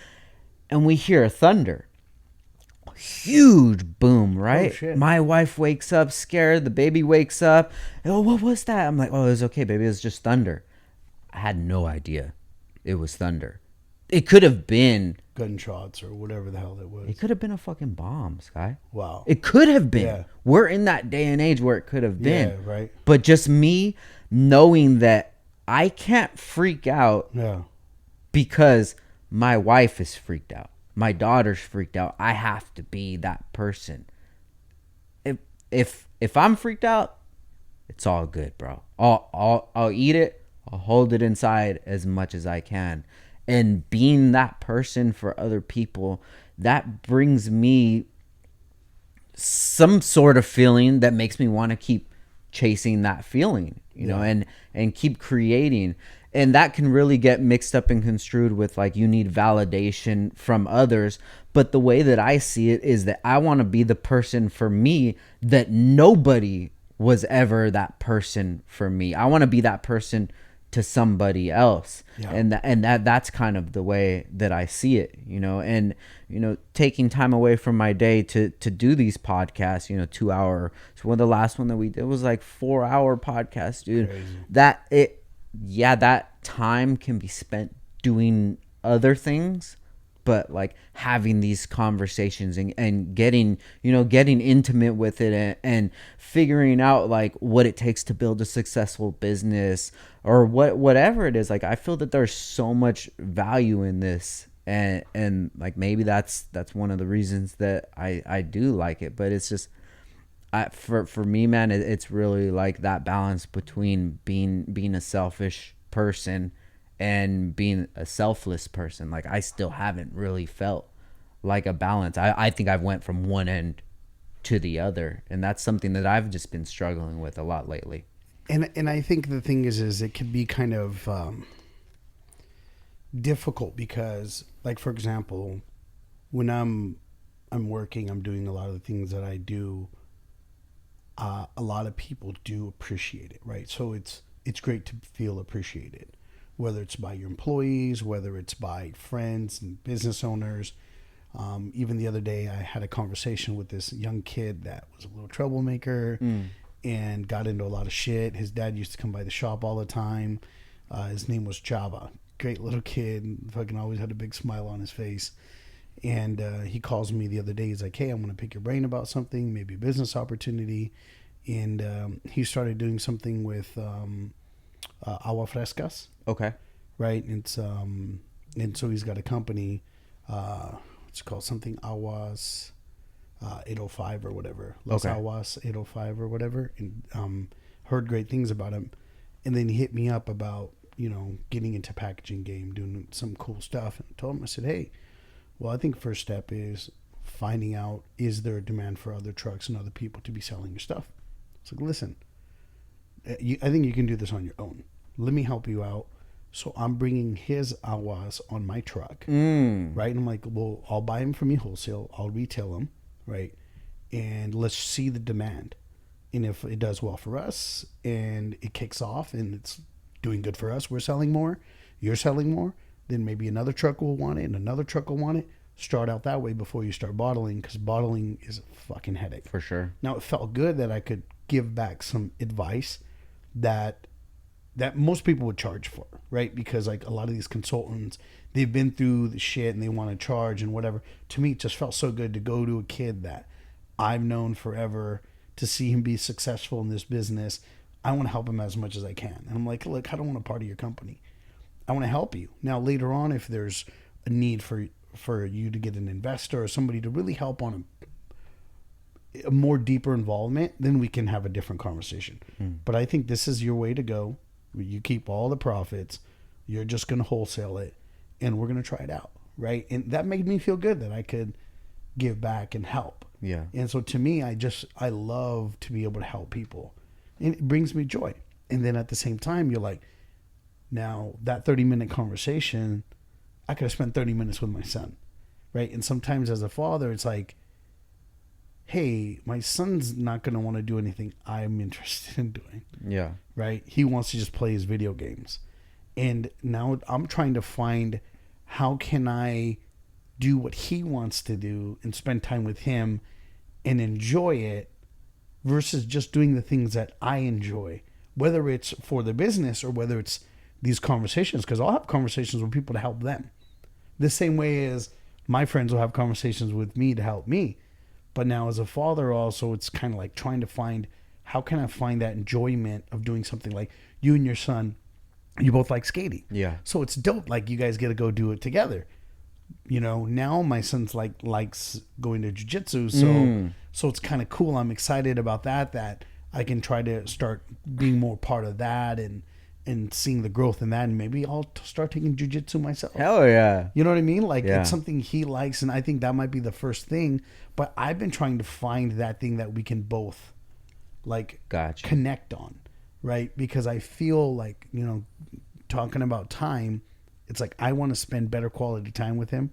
Speaker 1: and we hear thunder. Huge boom, right?
Speaker 2: Oh, shit.
Speaker 1: My wife wakes up scared. The baby wakes up. Oh, what was that? I'm like, oh, it was okay, baby. It was just thunder. I had no idea it was thunder. It could have been
Speaker 2: Gunshots or whatever the hell that was.
Speaker 1: It could have been a fucking bomb, Sky.
Speaker 2: Wow.
Speaker 1: It could have been.
Speaker 2: Yeah.
Speaker 1: We're in that day and age where it could have been.
Speaker 2: Yeah, right.
Speaker 1: But just me knowing that I can't freak out
Speaker 2: Yeah.
Speaker 1: because my wife is freaked out. My daughter's freaked out. I have to be that person. If I'm freaked out, it's all good, bro. I'll eat it. I'll hold it inside as much as I can. And being that person for other people, that brings me some sort of feeling that makes me want to keep chasing that feeling, you know, and keep creating. And that can really get mixed up and construed with like you need validation from others. But the way that I see it is that I want to be the person for me that nobody was ever that person for me. I want to be that person to somebody else. Yeah. And that's kind of the way that I see it, you know. And you know, taking time away from my day to do these podcasts, you know, 2 hour. So one of the last one that we did was like 4 hour podcast, dude. Crazy. That time can be spent doing other things, but like having these conversations and getting intimate with it and figuring out like what it takes to build a successful business or whatever it is. Like I feel that there's so much value in this, and like maybe that's one of the reasons that I do like it. But it's just for me, man, it's really like that balance between being a selfish person and being a selfless person. Like I still haven't really felt like a balance. I think I've went from one end to the other, and that's something that I've just been struggling with a lot lately.
Speaker 2: And I think the thing is it can be kind of difficult because, like, for example, when I'm working, I'm doing a lot of the things that I do. A lot of people do appreciate it, right? So it's great to feel appreciated, whether it's by your employees, whether it's by friends and business owners. Even the other day, I had a conversation with this young kid that was a little troublemaker and got into a lot of shit. His dad used to come by the shop all the time. His name was Java. Great little kid. Fucking always had a big smile on his face. And he calls me the other day. He's like, hey, I'm going to pick your brain about something, maybe a business opportunity. And he started doing something with agua frescas.
Speaker 1: Okay.
Speaker 2: Right. It's and so he's got a company, it's called something Aguas 805 or whatever. Los Aguas 805 or whatever. And heard great things about him. And then he hit me up about, you know, getting into packaging game, doing some cool stuff. And I told him, I said, hey, well, I think first step is finding out, is there a demand for other trucks and other people to be selling your stuff? It's like, listen, I think you can do this on your own. Let me help you out. So I'm bringing his aguas on my truck, right? And I'm like, well, I'll buy them from you wholesale. I'll retail them, right? And let's see the demand. And if it does well for us and it kicks off and it's doing good for us, we're selling more, you're selling more, then maybe another truck will want it and another truck will want it. Start out that way before you start bottling, because bottling is a fucking headache.
Speaker 1: For sure.
Speaker 2: Now, it felt good that I could give back some advice that most people would charge for, right? Because like a lot of these consultants, they've been through the shit and they want to charge and whatever. To me, it just felt so good to go to a kid that I've known forever, to see him be successful in this business. I want to help him as much as I can. And I'm like, look, I don't want a part of your company. I want to help you. Now, later on, if there's a need for you to get an investor or somebody to really help on a more deeper involvement, then we can have a different conversation. But I think this is your way to go. You keep all the profits. You're just going to wholesale it, and we're going to try it out, right? And that made me feel good that I could give back and help.
Speaker 1: Yeah.
Speaker 2: And so to me, I love to be able to help people, and it brings me joy. And then at the same time, you're like, now that 30-minute conversation, I could have spent 30 minutes with my son, right? And sometimes as a father, it's like, hey, my son's not going to want to do anything I'm interested in doing.
Speaker 1: Yeah.
Speaker 2: Right? He wants to just play his video games. And now I'm trying to find, how can I do what he wants to do and spend time with him and enjoy it, versus just doing the things that I enjoy, whether it's for the business or whether it's these conversations, because I'll have conversations with people to help them. The same way as my friends will have conversations with me to help me. But now as a father also, it's kind of like trying to find, how can I find that enjoyment of doing something like you and your son, you both like skating.
Speaker 1: Yeah.
Speaker 2: So it's dope. Like you guys get to go do it together. You know, now my son's likes going to jiu-jitsu. So it's kind of cool. I'm excited about that I can try to start being more part of that and seeing the growth in that. And maybe I'll start taking jiu-jitsu myself.
Speaker 1: Hell yeah.
Speaker 2: You know what I mean? Like it's something he likes. And I think that might be the first thing, but I've been trying to find that thing that we can both connect on. Right. Because I feel like, you know, talking about time, it's like, I want to spend better quality time with him.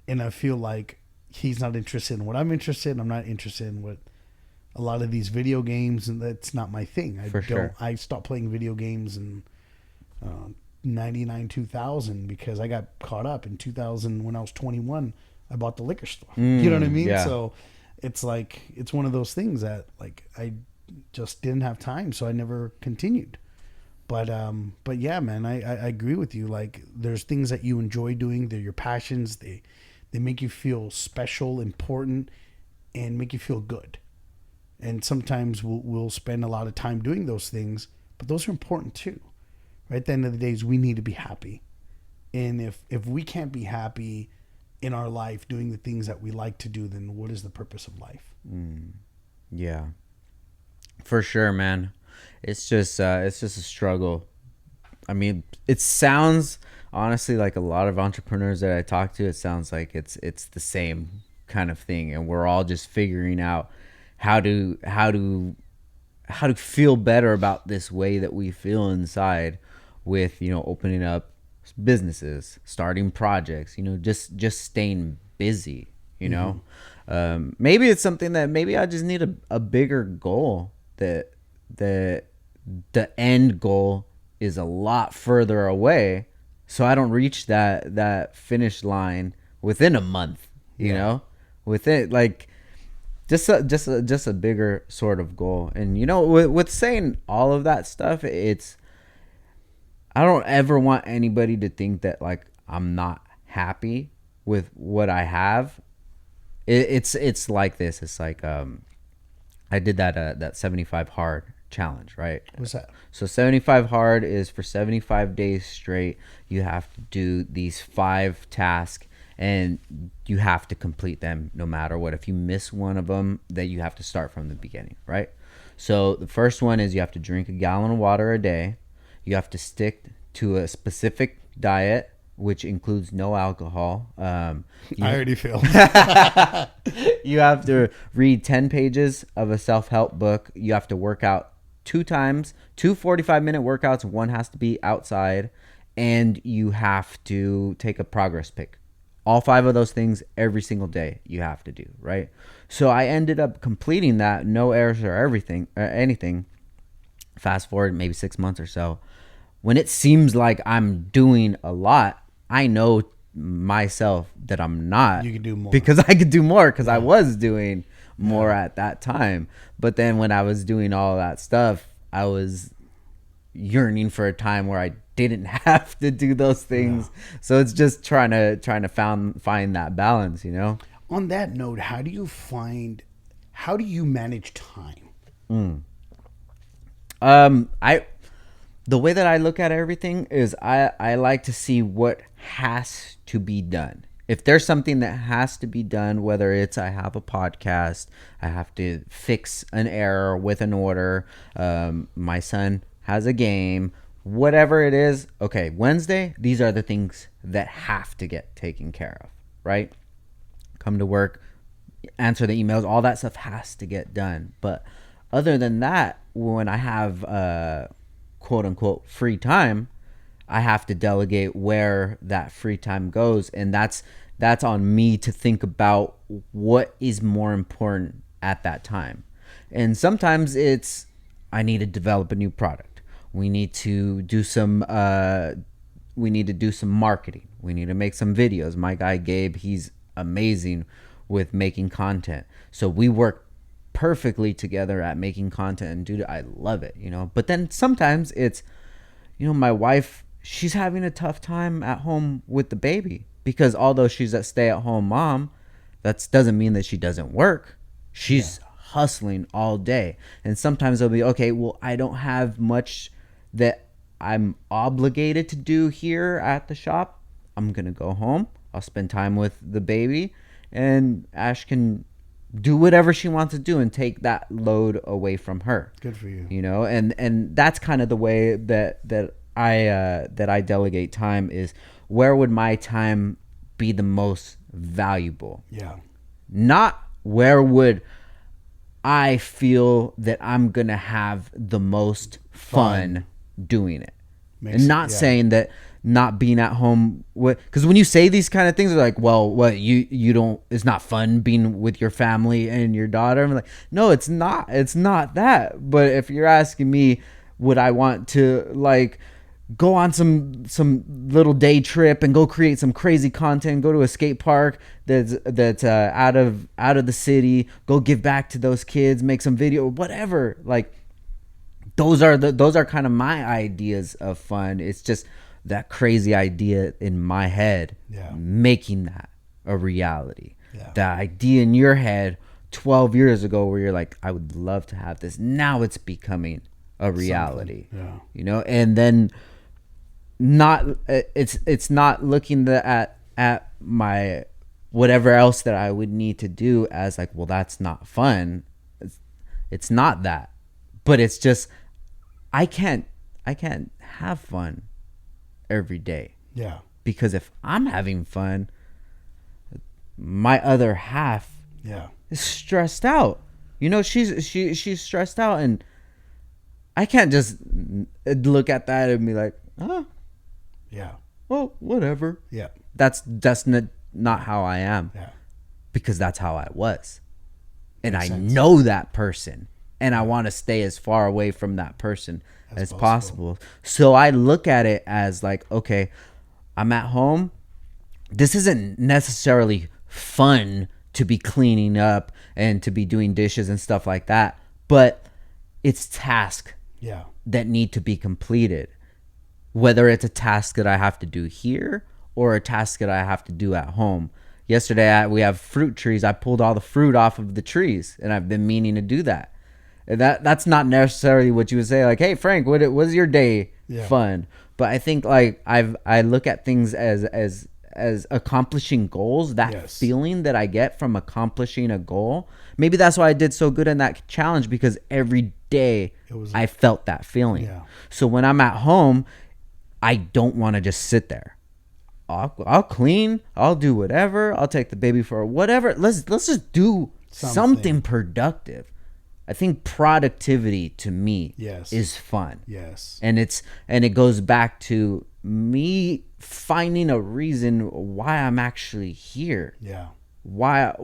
Speaker 2: And I feel like he's not interested in what I'm interested in. I'm not interested in what a lot of these video games, and that's not my thing. I stopped playing video games in 99, 2000, because I got caught up in 2000 when I was 21. I bought the liquor store. You know what I mean?
Speaker 1: Yeah.
Speaker 2: So it's like, it's one of those things that like, I just didn't have time. So I never continued. But yeah, man, I agree with you. Like there's things that you enjoy doing. They're your passions. They make you feel special, important, and make you feel good. And sometimes we'll spend a lot of time doing those things, but those are important too. Right? At the end of the day, we need to be happy. And if we can't be happy in our life doing the things that we like to do, then what is the purpose of life?
Speaker 1: Yeah, for sure, man. It's just a struggle. I mean, it sounds honestly like a lot of entrepreneurs that I talk to, it sounds like it's the same kind of thing, and we're all just figuring out how to feel better about this way that we feel inside, with, you know, opening up businesses, starting projects, you know, just staying busy, you know. Maybe it's something that maybe I just need a bigger goal, that the end goal is a lot further away, so I don't reach that finish line within a month, you know, within like just a bigger sort of goal. And you know, with saying all of that stuff, I don't ever want anybody to think that like I'm not happy with what I have. It's like this. It's like I did that 75 hard challenge, right?
Speaker 2: What's that?
Speaker 1: So 75 hard is for 75 days straight. You have to do these 5 tasks, and you have to complete them no matter what. If you miss one of them, then you have to start from the beginning, right? So the first one is you have to drink a gallon of water a day. You have to stick to a specific diet, which includes no alcohol. I
Speaker 2: already failed.
Speaker 1: You have to read 10 pages of a self-help book. You have to work out 2 times, 2 45-minute workouts. One has to be outside, and you have to take a progress pic. All 5 of those things every single day you have to do, right? So I ended up completing that, no errors or anything. Fast forward maybe 6 months or so. When it seems like I'm doing a lot, I know myself that I'm not.
Speaker 2: You can do more.
Speaker 1: Because I could do more, because I was doing more at that time. But then when I was doing all that stuff, I was yearning for a time where I didn't have to do those things. So it's just trying to find that balance, you know?
Speaker 2: On that note, how do you find how do you manage time?
Speaker 1: I the way that I look at everything is I like to see what has to be done. If there's something that has to be done, whether it's I have a podcast, I have to fix an error with an order, my son has a game, whatever it is, okay, Wednesday, these are the things that have to get taken care of, right? Come to work, answer the emails, all that stuff has to get done. But other than that, when I have quote unquote free time, I have to delegate where that free time goes, and that's on me to think about what is more important at that time. And sometimes it's I need to develop a new product. We need to do some marketing. We need to make some videos. My guy Gabe, he's amazing with making content. So we work perfectly together at making content, and dude, I love it, you know. But then sometimes it's, you know, my wife, she's having a tough time at home with the baby, because although she's a stay-at-home mom, that doesn't mean that she doesn't work. She's hustling all day. And sometimes it'll be, okay, well, I don't have much that I'm obligated to do here at the shop. I'm going to go home. I'll spend time with the baby, and Ash can do whatever she wants to do and take that load away from her.
Speaker 2: Good for you.
Speaker 1: You know, and that's kind of the way that I delegate time, is where would my time be the most valuable?
Speaker 2: Yeah.
Speaker 1: Not where would I feel that I'm going to have the most fun doing it. And not saying that not being at home, because when you say these kind of things, they're like, well, what, you don't, it's not fun being with your family and your daughter. I'm like, no, it's not that. But if you're asking me, would I want to like go on some little day trip and go create some crazy content, go to a skate park that's out of the city, go give back to those kids, make some video, whatever, like those are kind of my ideas of fun. It's just that crazy idea in my head, making that a reality. The idea in your head 12 years ago where you're like, I would love to have this. Now it's becoming a reality. You know, and then it's not looking at my whatever else that I would need to do as like, well, that's not fun. It's not that, but it's just I can't have fun every day. Yeah. Because if I'm having fun, my other half is stressed out. You know, she's stressed out, and I can't just look at that and be like, oh, yeah, well, whatever. Yeah. That's not how I am. Yeah. Because that's how I was. And I know that person, and I want to stay as far away from that person as possible. So I look at it as like, okay, I'm at home. This isn't necessarily fun to be cleaning up and to be doing dishes and stuff like that, but it's tasks that need to be completed. Whether it's a task that I have to do here or a task that I have to do at home. Yesterday, we have fruit trees. I pulled all the fruit off of the trees, and I've been meaning to do that. And that's not necessarily what you would say, like, hey, Frank, what was your day fun? But I think like I look at things as accomplishing goals. That feeling that I get from accomplishing a goal. Maybe that's why I did so good in that challenge, because every day I felt that feeling. Yeah. So when I'm at home, I don't want to just sit there. I'll clean. I'll do whatever. I'll take the baby for whatever. Let's just do something productive. I think productivity to me is fun. Yes. And it goes back to me finding a reason why I'm actually here. Yeah. Why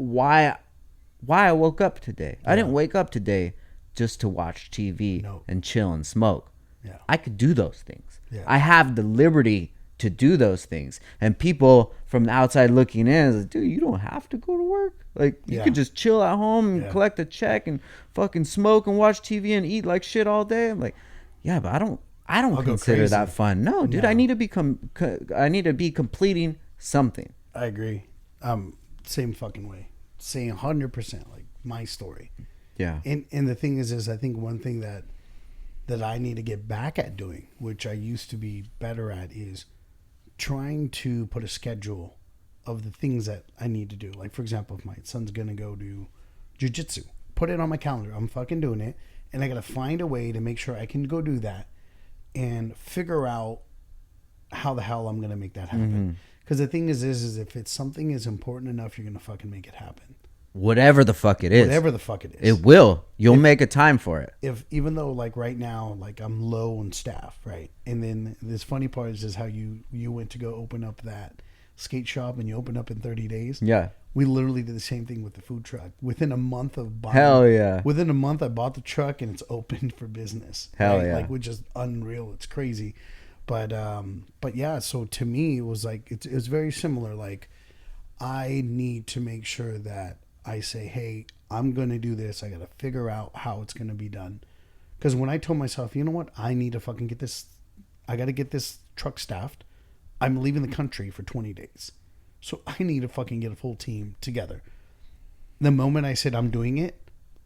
Speaker 1: I woke up today. I didn't wake up today just to watch TV and chill and smoke. Yeah. I could do those things. Yeah. I have the liberty to do those things. And people from the outside looking in is like, dude, you don't have to go to work. Like, you could just chill at home and collect a check and fucking smoke and watch TV and eat like shit all day. I'm like, yeah, but I don't consider that fun. No, dude, I need to be completing something.
Speaker 2: I agree. Same fucking way. Same 100%. Like, my story.
Speaker 1: Yeah.
Speaker 2: And the thing is I think one thing that I need to get back at doing, which I used to be better at, is trying to put a schedule of the things that I need to do. Like, for example, if my son's going to go do jiu-jitsu, put it on my calendar. I'm fucking doing it. And I got to find a way to make sure I can go do that and figure out how the hell I'm going to make that happen. Because the thing is if it's something is important enough, you're going to fucking make it happen.
Speaker 1: Whatever the fuck it is.
Speaker 2: Whatever the fuck it is.
Speaker 1: It will. You'll make a time for it.
Speaker 2: If even though like right now, like I'm low on staff, right? And then this funny part is how you went to go open up that skate shop and you opened up in 30 days.
Speaker 1: Yeah.
Speaker 2: We literally did the same thing with the food truck. Within a month of buying,
Speaker 1: Hell yeah.
Speaker 2: Within a month, I bought the truck and it's open for business.
Speaker 1: Hell
Speaker 2: right?
Speaker 1: yeah.
Speaker 2: Like, which is unreal. It's crazy. But yeah, so to me, it was like, it's very similar. Like, I need to make sure that I say, hey, I'm going to do this. I got to figure out how it's going to be done. Because when I told myself, you know what? I need to fucking get this. I got to get this truck staffed. I'm leaving the country for 20 days. So I need to fucking get a full team together. The moment I said I'm doing it,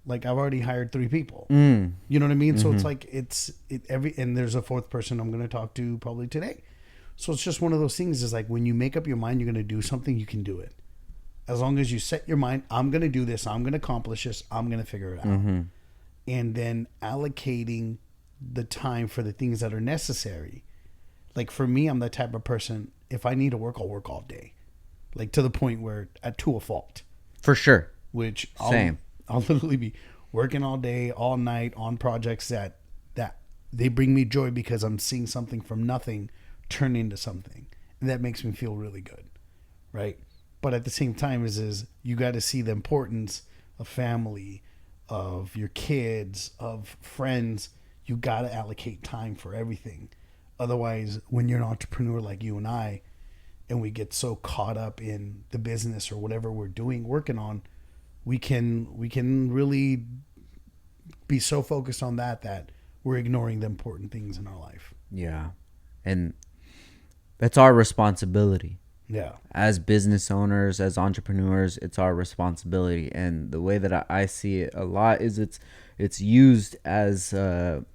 Speaker 2: like I've already hired 3 people. You know what I mean? So it's like, and there's a 4th person I'm going to talk to probably today. So it's just one of those things is like when you make up your mind you're going to do something, you can do it. As long as you set your mind, I'm going to do this, I'm going to accomplish this, I'm going to figure it out. And then allocating the time for the things that are necessary. Like for me, I'm the type of person, if I need to work, I'll work all day. Like to the point where to a fault.
Speaker 1: For sure.
Speaker 2: Which
Speaker 1: Same.
Speaker 2: I'll literally be working all day, all night on projects that they bring me joy because I'm seeing something from nothing turn into something. And that makes me feel really good. Right? But at the same time is you got to see the importance of family, of your kids, of friends. You got to allocate time for everything. Otherwise, when you're an entrepreneur like you and I, and we get so caught up in the business or whatever we're working on, we can really be so focused on that we're ignoring the important things in our life.
Speaker 1: Yeah. And that's our responsibility.
Speaker 2: Yeah.
Speaker 1: As business owners, as entrepreneurs, it's our responsibility. And the way that I see it a lot is it's used as, well,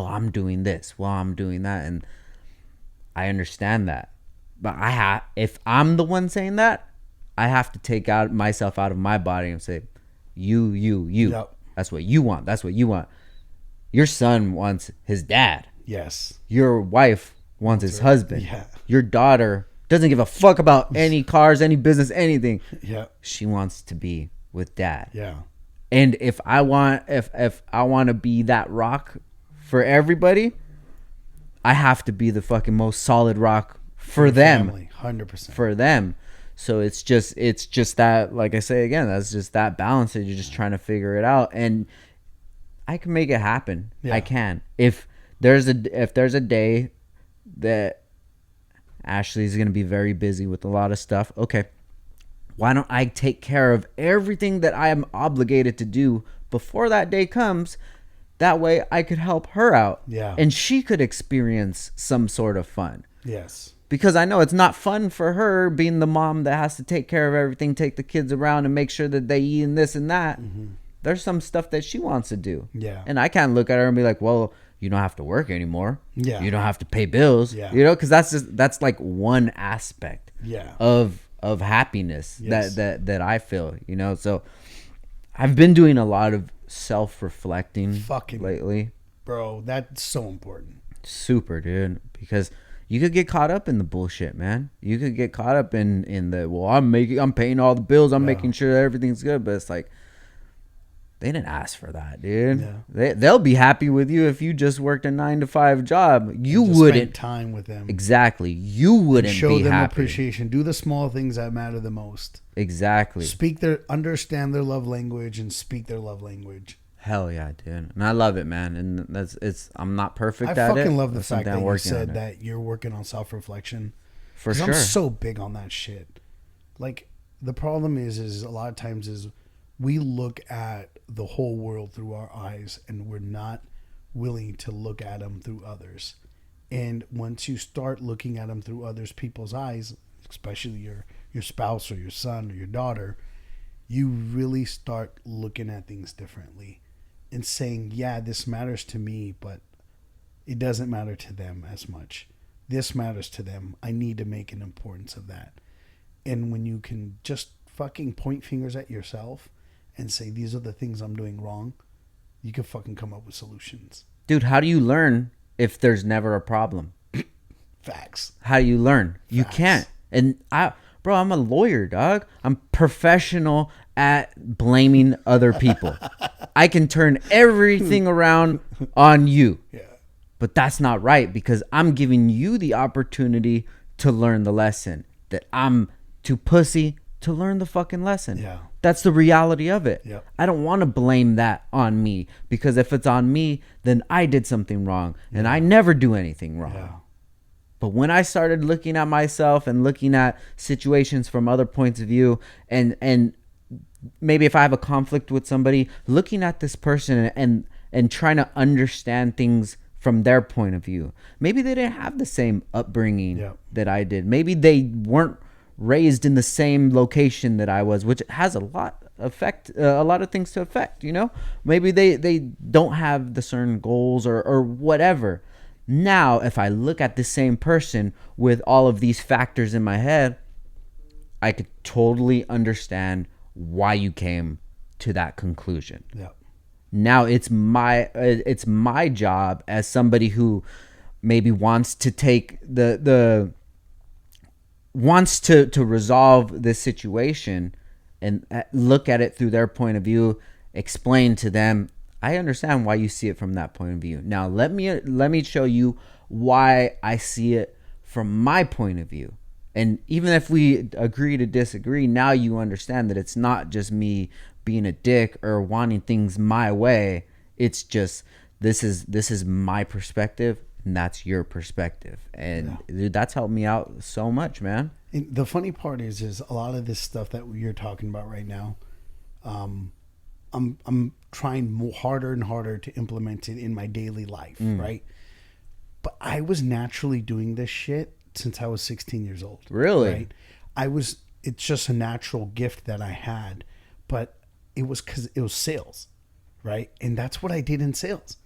Speaker 1: I'm doing this, well, I'm doing that. And I understand that. But if I'm the one saying that, I have to take myself out of my body and say, you.
Speaker 2: Yep.
Speaker 1: That's what you want. That's what you want. Your son wants his dad.
Speaker 2: Yes.
Speaker 1: Your wife wants his husband.
Speaker 2: Yeah.
Speaker 1: Your daughter doesn't give a fuck about any cars, any business, anything.
Speaker 2: Yeah.
Speaker 1: She wants to be with dad.
Speaker 2: Yeah.
Speaker 1: And if I want to be that rock for everybody, I have to be the fucking most solid rock for them.
Speaker 2: Family, 100%.
Speaker 1: For them. So it's just that, like I say again, that's just that balance that you're just trying to figure it out. And I can make it happen.
Speaker 2: Yeah.
Speaker 1: I can. If there's a day that Ashley's going to be very busy with a lot of stuff, okay, why don't I take care of everything that I am obligated to do before that day comes? That way I could help her out.
Speaker 2: Yeah.
Speaker 1: And she could experience some sort of fun.
Speaker 2: Yes.
Speaker 1: Because I know it's not fun for her being the mom that has to take care of everything, take the kids around and make sure that they eat and this and that. There's some stuff that she wants to do.
Speaker 2: Yeah.
Speaker 1: And I can't look at her and be like, well, you don't have to work anymore.
Speaker 2: Yeah.
Speaker 1: You don't have to pay bills.
Speaker 2: Yeah.
Speaker 1: You know, because that's like one aspect of happiness.
Speaker 2: Yes.
Speaker 1: that I feel, you know. So I've been doing a lot of self-reflecting lately.
Speaker 2: Bro, that's so important.
Speaker 1: Super, dude. Because you could get caught up in the bullshit, man. You could get caught up in the, well, I'm paying all the bills, I'm making sure that everything's good, but it's like, they didn't ask for that, dude. Yeah. They'll be happy with you if you just worked a 9-to-5 job. You wouldn't
Speaker 2: spend time with them.
Speaker 1: Exactly. You wouldn't
Speaker 2: show
Speaker 1: be
Speaker 2: them
Speaker 1: happy.
Speaker 2: Appreciation. Do the small things that matter the most.
Speaker 1: Exactly.
Speaker 2: Understand their love language and speak their love language.
Speaker 1: Hell yeah, dude. And I love it, man. And I'm not perfect at it.
Speaker 2: I fucking love the fact that you said
Speaker 1: that
Speaker 2: that you're working on self-reflection.
Speaker 1: For sure.
Speaker 2: I'm so big on that shit. Like, the problem is a lot of times is we look at the whole world through our eyes and we're not willing to look at them through others. And once you start looking at them through others people's eyes, especially your spouse or your son or your daughter, you really start looking at things differently and saying, yeah, this matters to me, but it doesn't matter to them as much. This matters to them. I need to make an importance of that. And when you can just fucking point fingers at yourself and say, these are the things I'm doing wrong, you can fucking come up with solutions.
Speaker 1: Dude, how do you learn if there's never a problem?
Speaker 2: Facts.
Speaker 1: How do you learn?
Speaker 2: Facts.
Speaker 1: You can't. And I'm a lawyer, dog. I'm professional at blaming other people. I can turn everything around on you.
Speaker 2: Yeah.
Speaker 1: But that's not right, because I'm giving you the opportunity to learn the lesson. That I'm too pussy to learn the fucking lesson.
Speaker 2: Yeah.
Speaker 1: That's the reality of it.
Speaker 2: Yep.
Speaker 1: I don't want to blame that on me, because if it's on me, then I did something wrong, and I never do anything wrong.
Speaker 2: Yeah.
Speaker 1: But when I started looking at myself and looking at situations from other points of view, and maybe if I have a conflict with somebody, looking at this person and trying to understand things from their point of view. Maybe they didn't have the same upbringing that I did. Maybe they weren't raised in the same location that I was, which has a lot of things to affect, you know? Maybe they don't have the certain goals or whatever. Now, if I look at the same person with all of these factors in my head, I could totally understand why you came to that conclusion.
Speaker 2: Yeah.
Speaker 1: Now it's my job as somebody who maybe wants to take wants to resolve this situation and look at it through their point of view, explain to them, I understand why you see it from that point of view. Now let me show you why I see it from my point of view. And even if we agree to disagree, now you understand that it's not just me being a dick or wanting things my way. It's just this is my perspective, and that's your perspective. And dude, that's helped me out so much, man.
Speaker 2: And the funny part is a lot of this stuff that you're talking about right now, I'm trying harder and harder to implement it in my daily life, right? But I was naturally doing this shit since I was 16 years old.
Speaker 1: Really?
Speaker 2: Right? It's just a natural gift that I had, but it was because it was sales, right? And that's what I did in sales.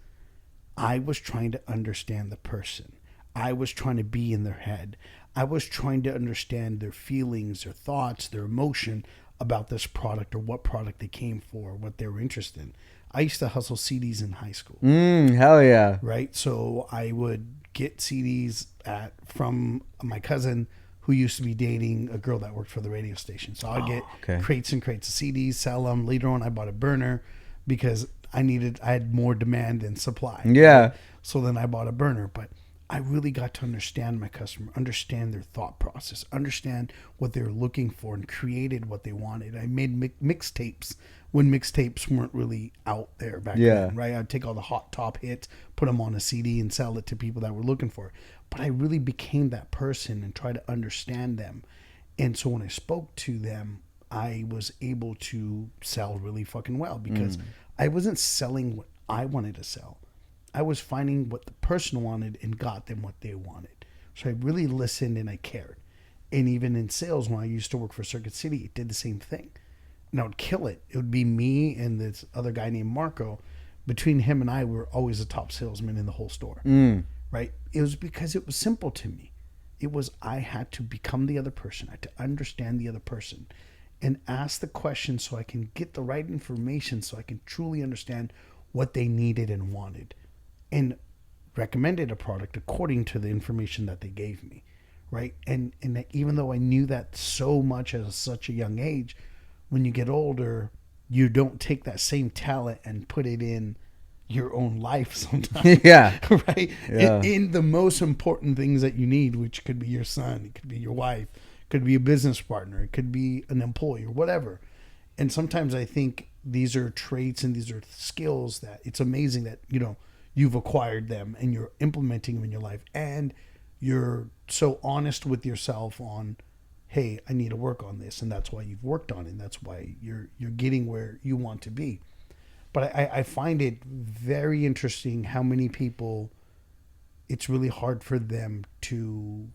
Speaker 2: I was trying to understand the person. I was trying to be in their head. I was trying to understand their feelings, their thoughts, their emotion about this product or what product they came for, what they were interested in. I used to hustle CDs in high school.
Speaker 1: Hell yeah.
Speaker 2: Right? So I would get CDs from my cousin who used to be dating a girl that worked for the radio station. So I'd get crates and crates of CDs, sell them. Later on, I bought a burner because I had more demand than supply.
Speaker 1: Yeah.
Speaker 2: Right? So then I bought a burner. But I really got to understand my customer, understand their thought process, understand what they were looking for, and created what they wanted. I made mixtapes when mixtapes weren't really out there back then, right? I'd take all the hot top hits, put them on a CD, and sell it to people that were looking for it. But I really became that person and tried to understand them. And so when I spoke to them, I was able to sell really fucking well because I wasn't selling what I wanted to sell. I was finding what the person wanted and got them what they wanted. So I really listened and I cared. And even in sales, when I used to work for Circuit City, it did the same thing. And I would kill it. It would be me and this other guy named Marco. Between him and I, we were always the top salesman in the whole store. Right? It was because it was simple to me. It was I had to become the other person. I had to understand the other person and ask the question so I can get the right information so I can truly understand what they needed and wanted. And recommended a product according to the information that they gave me, right? And even though I knew that so much at such a young age, when you get older, you don't take that same talent and put it in your own life sometimes.
Speaker 1: Yeah.
Speaker 2: Right?
Speaker 1: Yeah.
Speaker 2: In the most important things that you need, which could be your son, it could be your wife, it could be a business partner, it could be an employee or whatever. And sometimes I think these are traits and these are skills that it's amazing that, you've acquired them and you're implementing them in your life, and you're so honest with yourself on, hey, I need to work on this, and that's why you've worked on it, and that's why you're getting where you want to be. But I find it very interesting how many people, it's really hard for them to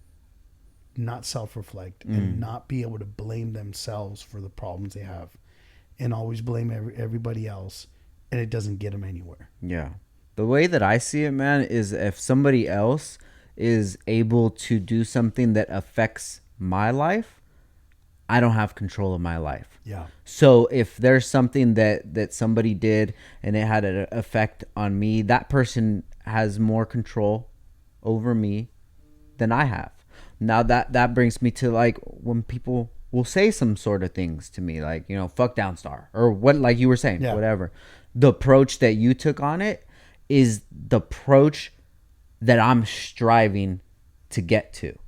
Speaker 2: not self-reflect and not be able to blame themselves for the problems they have. and always blame everybody else, and it doesn't get them anywhere.
Speaker 1: Yeah. The way that I see it, man, is if somebody else is able to do something that affects my life, I don't have control of my life.
Speaker 2: Yeah.
Speaker 1: So if there's something that somebody did and it had an effect on me, that person has more control over me than I have. Now that brings me to like when people will say some sort of things to me, like, you know, fuck Downstar or what, like you were saying,
Speaker 2: Yeah.
Speaker 1: whatever. The approach that you took on it is the approach that I'm striving to get to,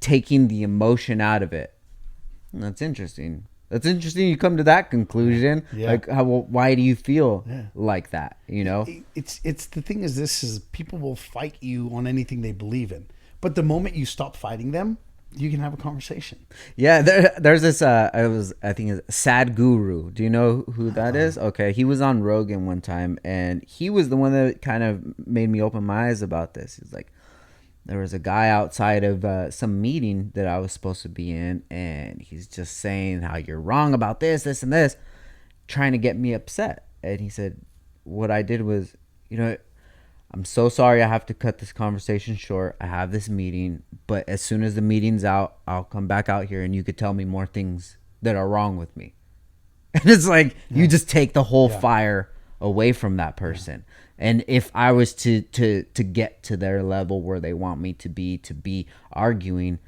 Speaker 1: taking the emotion out of it. That's interesting. That's interesting. You come to that conclusion.
Speaker 2: Yeah.
Speaker 1: Like, why do you feel
Speaker 2: Yeah.
Speaker 1: like that? You know,
Speaker 2: It's the thing is, this is, people will fight you on anything they believe in, but the moment you stop fighting them, you can have a conversation.
Speaker 1: yeah. There's this. I think it's Sad Guru. Do you know who that is? Okay, he was on Rogan one time, and he was the one that kind of made me open my eyes about this. He's like, there was a guy outside of some meeting that I was supposed to be in, and he's just saying how you're wrong about this, this, and this, trying to get me upset. And he said, what I did was, you know, I'm so sorry I have to cut this conversation short. I have this meeting, but as soon as the meeting's out, I'll come back out here and you could tell me more things that are wrong with me. And it's like, you just take the whole fire away from that person. And if I was to get to their level where they want me to be arguing,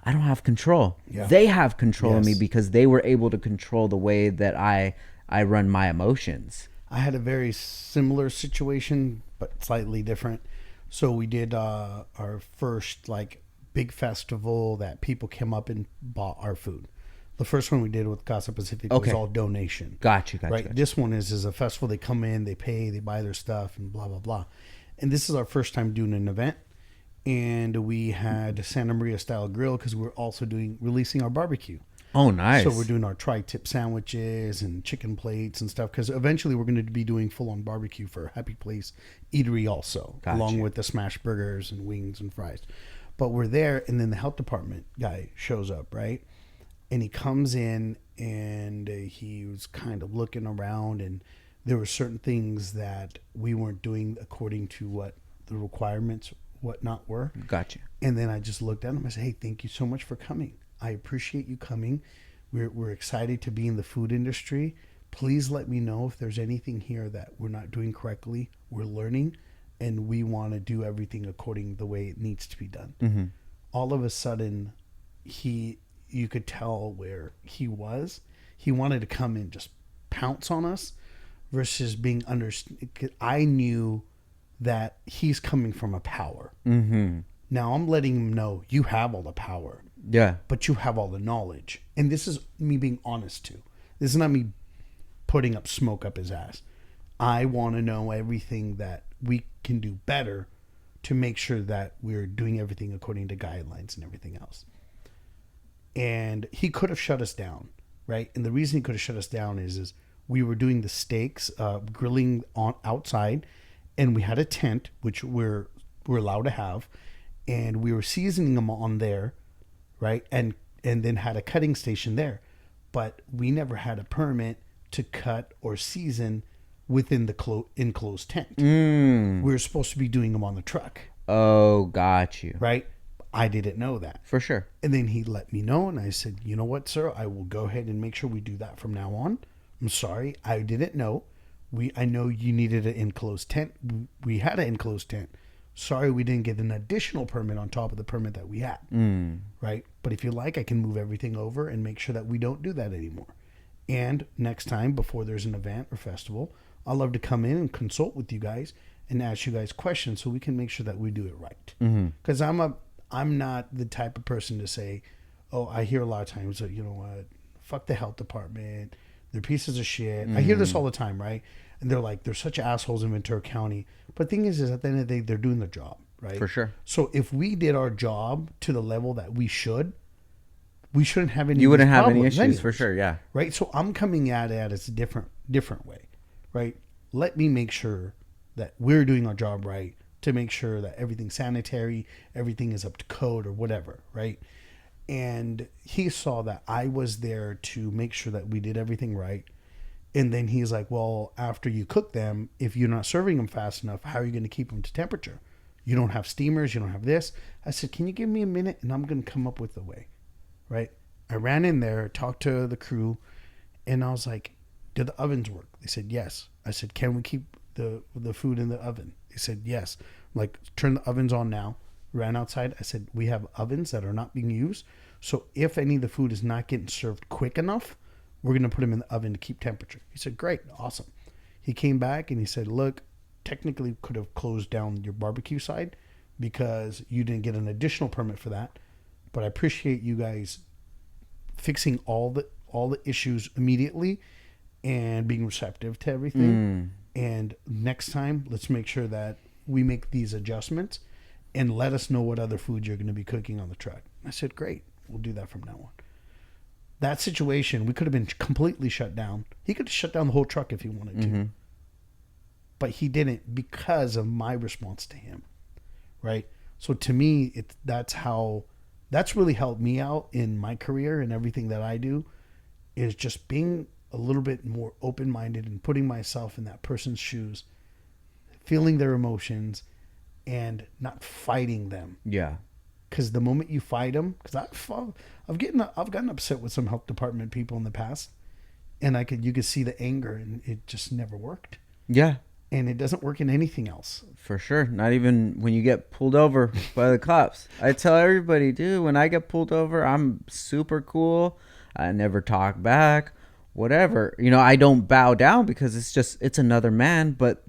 Speaker 1: I don't have control.
Speaker 2: Yeah.
Speaker 1: They have control of me
Speaker 2: Yes.
Speaker 1: because they were able to control the way that I run my emotions.
Speaker 2: I had a very similar situation, but slightly different. So we did our first like big festival that people came up and bought our food. The first one we did with Casa Pacific was all donation.
Speaker 1: Gotcha.
Speaker 2: Right. This one is a festival. They come in, they pay, they buy their stuff, and blah blah blah. And this is our first time doing an event, and we had Santa Maria style grill because we're also releasing our barbecue.
Speaker 1: Oh, nice.
Speaker 2: So we're doing our tri-tip sandwiches and chicken plates and stuff because eventually we're going to be doing full-on barbecue for Happy Place Eatery also,
Speaker 1: Gotcha.
Speaker 2: along with the smash burgers and wings and fries. But we're there, and then the health department guy shows up, right? And he comes in, and he was kind of looking around, and there were certain things that we weren't doing according to what the requirements, whatnot were.
Speaker 1: Gotcha.
Speaker 2: And then I just looked at him. I said, hey, thank you so much for coming. I appreciate you coming. We're excited to be in the food industry. Please let me know if there's anything here that we're not doing correctly. We're learning, and we want to do everything according the way it needs to be done.
Speaker 1: Mm-hmm.
Speaker 2: All of a sudden, you could tell where he was. He wanted to come and just pounce on us versus being understood. I knew that he's coming from a power.
Speaker 1: Mm-hmm.
Speaker 2: Now I'm letting him know you have all the power.
Speaker 1: Yeah.
Speaker 2: But you have all the knowledge. And this is me being honest too. This is not me putting up smoke up his ass. I want to know everything that we can do better to make sure that we're doing everything according to guidelines and everything else. And he could have shut us down, right? And the reason he could have shut us down is we were doing the steaks, grilling on outside, and we had a tent, which we're allowed to have, and we were seasoning them on there, right? And then had a cutting station there. But we never had a permit to cut or season within the enclosed tent. We were supposed to be doing them on the truck.
Speaker 1: Oh, got you.
Speaker 2: Right? I didn't know that.
Speaker 1: For sure.
Speaker 2: And then he let me know, and I said, you know what, sir? I will go ahead and make sure we do that from now on. I'm sorry. I didn't know. I know you needed an enclosed tent. We had an enclosed tent. Sorry, we didn't get an additional permit on top of the permit that we had. Right? But if you like, I can move everything over and make sure that we don't do that anymore. And next time, before there's an event or festival, I'd love to come in and consult with you guys and ask you guys questions so we can make sure that we do it right. Because I'm not the type of person to say, oh, I hear a lot of times, you know what, fuck the health department. They're pieces of shit. I hear this all the time, right? And they're like, they're such assholes in Ventura County. But the thing is at the end of the day, they're doing their job, right?
Speaker 1: For sure.
Speaker 2: So if we did our job to the level that we shouldn't have any.
Speaker 1: You wouldn't have any
Speaker 2: problems
Speaker 1: issues,
Speaker 2: anyways,
Speaker 1: for sure, yeah.
Speaker 2: right? So I'm coming at it as a different way, right? Let me make sure that we're doing our job right, to make sure that everything's sanitary, everything is up to code or whatever, right? And he saw that I was there to make sure that we did everything right. And then he's like, well, after you cook them, if you're not serving them fast enough, how are you going to keep them to temperature? You don't have steamers. You don't have this. I said, can you give me a minute and I'm going to come up with a way, right? I ran in there, talked to the crew, and I was like, do the ovens work? They said, yes. I said, can we keep the food in the oven? They said, yes. I'm like, turn the ovens on now. Ran outside. I said, we have ovens that are not being used. So if any of the food is not getting served quick enough, we're going to put them in the oven to keep temperature. He said, great, awesome. He came back and he said, look, technically could have closed down your barbecue side because you didn't get an additional permit for that. But I appreciate you guys fixing all the issues immediately and being receptive to everything. And next time, let's make sure that we make these adjustments and let us know what other food you're going to be cooking on the truck. I said, great, we'll do that from now on. That situation, we could have been completely shut down. He could have shut down the whole truck if he wanted to. But he didn't because of my response to him, right? So to me, that's really helped me out in my career and everything that I do, is just being a little bit more open-minded and putting myself in that person's shoes, feeling their emotions, and not fighting them.
Speaker 1: Yeah.
Speaker 2: Because the moment you fight them, because I've gotten upset with some health department people in the past, and you could see the anger, and it just never worked.
Speaker 1: Yeah.
Speaker 2: And it doesn't work in anything else.
Speaker 1: For sure. Not even when you get pulled over by the cops. I tell everybody, dude, when I get pulled over, I'm super cool. I never talk back, whatever. I don't bow down because it's another man, but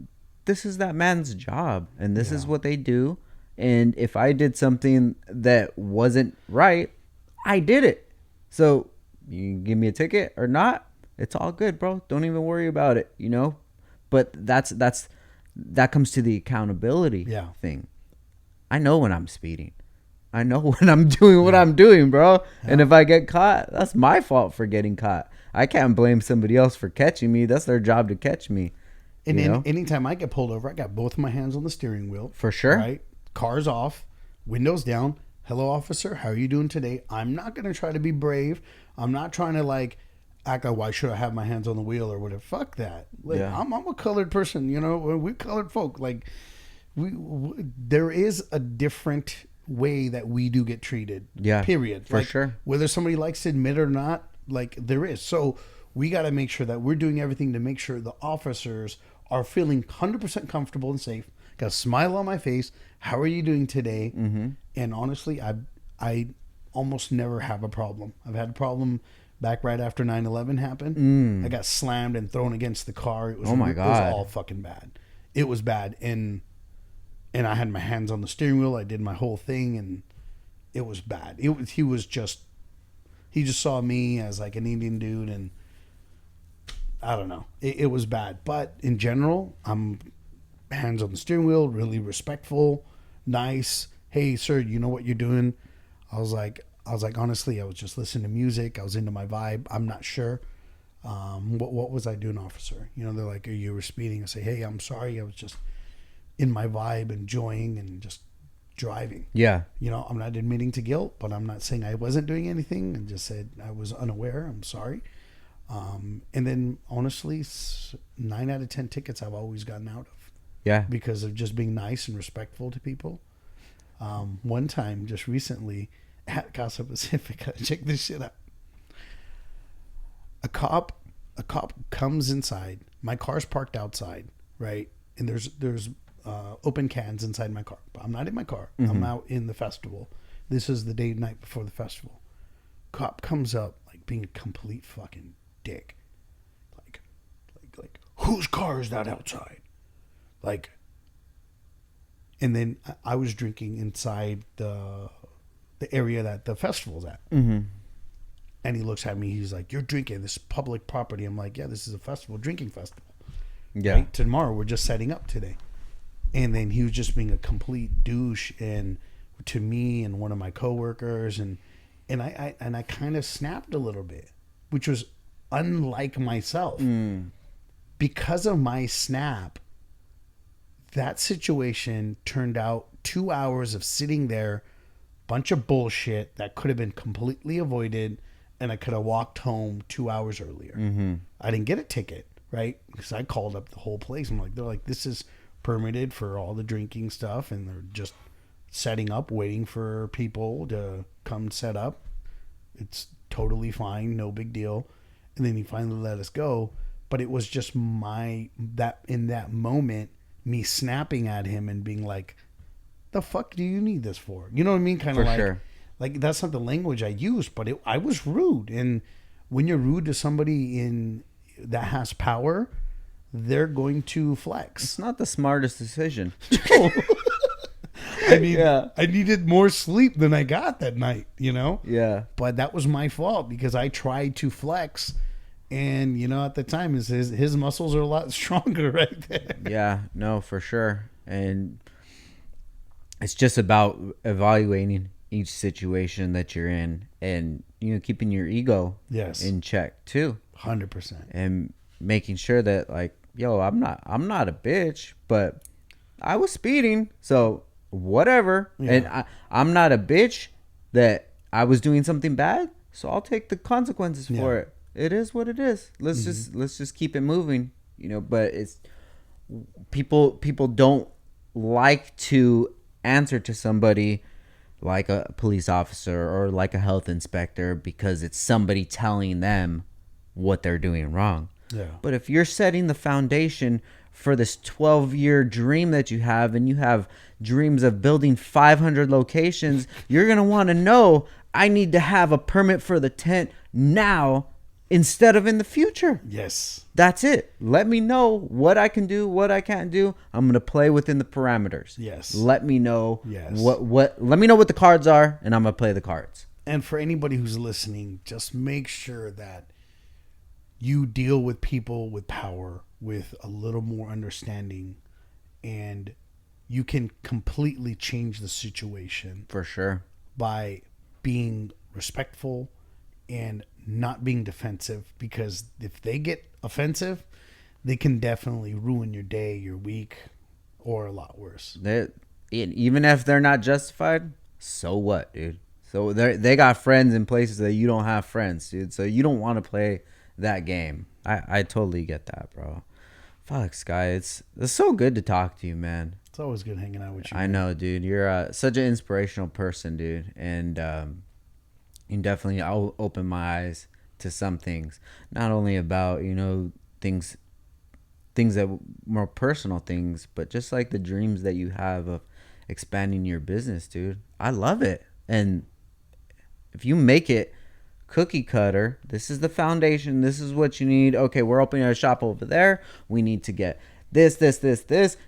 Speaker 1: this is that man's job and this is what they do. And if I did something that wasn't right, I did it. So you can give me a ticket or not, it's all good, bro. Don't even worry about it, But that comes to the accountability thing. I know when I'm speeding. I know when I'm doing what I'm doing, bro. Yeah. And if I get caught, that's my fault for getting caught. I can't blame somebody else for catching me. That's their job to catch me.
Speaker 2: And anytime I get pulled over, I got both my hands on the steering wheel.
Speaker 1: For sure.
Speaker 2: Right? Cars off, windows down. Hello, officer. How are you doing today? I'm not going to try to be brave. I'm not trying to act like, why should I have my hands on the wheel or whatever? Fuck that. I'm a colored person, we're colored folk. There is a different way that we do get treated.
Speaker 1: Yeah.
Speaker 2: Period.
Speaker 1: For sure.
Speaker 2: Whether somebody likes to admit it or not, there is. So we got to make sure that we're doing everything to make sure the officers are feeling 100% comfortable and safe. Got a smile on my face. How are you doing today? Mm-hmm. And honestly, I almost never have a problem. I've had a problem back right after 9/11 happened. I got slammed and thrown against the car. It was,
Speaker 1: oh my God.
Speaker 2: It was all fucking bad. It was bad. And I had my hands on the steering wheel. I did my whole thing, and it was bad. He just saw me as an Indian dude, and I don't know. It was bad. But in general, I'm hands on the steering wheel, really respectful, nice. Hey, sir, you know what you're doing? I was like, honestly, I was just listening to music. I was into my vibe. I'm not sure. What was I doing, officer? They're like, you were speeding. I say, hey, I'm sorry. I was just in my vibe, enjoying and just driving.
Speaker 1: Yeah.
Speaker 2: I'm not admitting to guilt, but I'm not saying I wasn't doing anything, and just said I was unaware. I'm sorry. And then honestly, 9 out of 10 tickets I've always gotten out of.
Speaker 1: Yeah.
Speaker 2: Because of just being nice and respectful to people. One time, just recently, at Casa Pacifica, check this shit out. A cop comes inside. My car's parked outside, right? And there's open cans inside my car. But I'm not in my car. Mm-hmm. I'm out in the festival. This is the night before the festival. Cop comes up being a complete fucking dick. Like whose car is that outside? And then I was drinking inside the area that the festival's at. Mm-hmm. And he looks at me. He's like, you're drinking. This is public property. I'm like, yeah, this is a festival, drinking festival.
Speaker 1: Yeah.
Speaker 2: Right? Tomorrow, we're just setting up today. And then he was just being a complete douche and to me and one of my coworkers. And I kind of snapped a little bit, which was unlike myself. Because of my snap, that situation turned out 2 hours of sitting there, bunch of bullshit that could have been completely avoided, and I could have walked home 2 hours earlier. Mm-hmm. I didn't get a ticket, right? Because I called up the whole place. I'm like, they're like, this is permitted for all the drinking stuff, and they're just setting up, waiting for people to come set up. It's totally fine, no big deal. And then he finally let us go. But it was just that in that moment, me snapping at him and being like, the fuck do you need this for? You know what I mean? Kind
Speaker 1: For
Speaker 2: of
Speaker 1: sure.
Speaker 2: like that's not the language I use, but I was rude. And when you're rude to somebody that has power, they're going to flex.
Speaker 1: It's not the smartest decision.
Speaker 2: I mean,
Speaker 1: Yeah.
Speaker 2: I needed more sleep than I got that night, you know?
Speaker 1: Yeah.
Speaker 2: But that was my fault because I tried to flex. And, you know, at the time, his muscles are a lot stronger right there.
Speaker 1: Yeah. No, for sure. And it's just about evaluating each situation that you're in and, you know, keeping your ego
Speaker 2: Yes.
Speaker 1: in check too.
Speaker 2: 100%.
Speaker 1: And making sure that, like, yo, I'm not a bitch, but I was speeding, so whatever.
Speaker 2: Yeah.
Speaker 1: And I'm not a bitch that I was doing something bad, so I'll take the consequences for it. It is what it is. Let's just keep it moving, you know. But it's people don't like to answer to somebody like a police officer or like a health inspector because it's somebody telling them what they're doing wrong.
Speaker 2: Yeah.
Speaker 1: But if you're setting the foundation for this 12-year dream that you have, and you have dreams of building 500 locations, you're going to want to know, I need to have a permit for the tent now instead of in the future.
Speaker 2: Yes.
Speaker 1: That's it. Let me know what I can do, what I can't do. I'm going to play within the parameters.
Speaker 2: Yes.
Speaker 1: Let me know
Speaker 2: Yes.
Speaker 1: let me know what the cards are, and I'm going to play the cards.
Speaker 2: And for anybody who's listening, just make sure that you deal with people with power with a little more understanding, and you can completely change the situation
Speaker 1: For sure.
Speaker 2: by being respectful and not being defensive, because if they get offensive, they can definitely ruin your day, your week, or a lot worse.
Speaker 1: Even if they're not justified, so what, dude? So they got friends in places that you don't have friends, dude. So you don't want to play that game. I totally get that, bro. Fuck, Sky. It's so good to talk to you, man.
Speaker 2: It's always good hanging out with you.
Speaker 1: I know, dude. You're such an inspirational person, dude. And you definitely open my eyes to some things. Not only about, you know, things that more personal things, but just like the dreams that you have of expanding your business, dude. I love it. And if you make it cookie cutter, this is the foundation, this is what you need. Okay, we're opening a shop over there, we need to get this,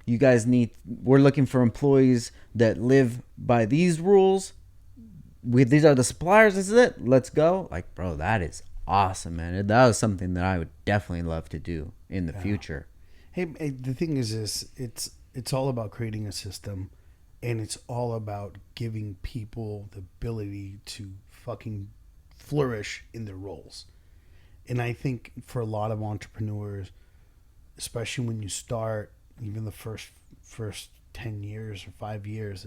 Speaker 1: you guys need, we're looking for employees that live by these rules, these are the suppliers, this is it, let's go. Like, bro, that is awesome, man. That was something that I would definitely love to do in the future.
Speaker 2: Hey, the thing is it's all about creating a system, and it's all about giving people the ability to fucking flourish in their roles. And I think for a lot of entrepreneurs, especially when you start, even the first 10 years or 5 years,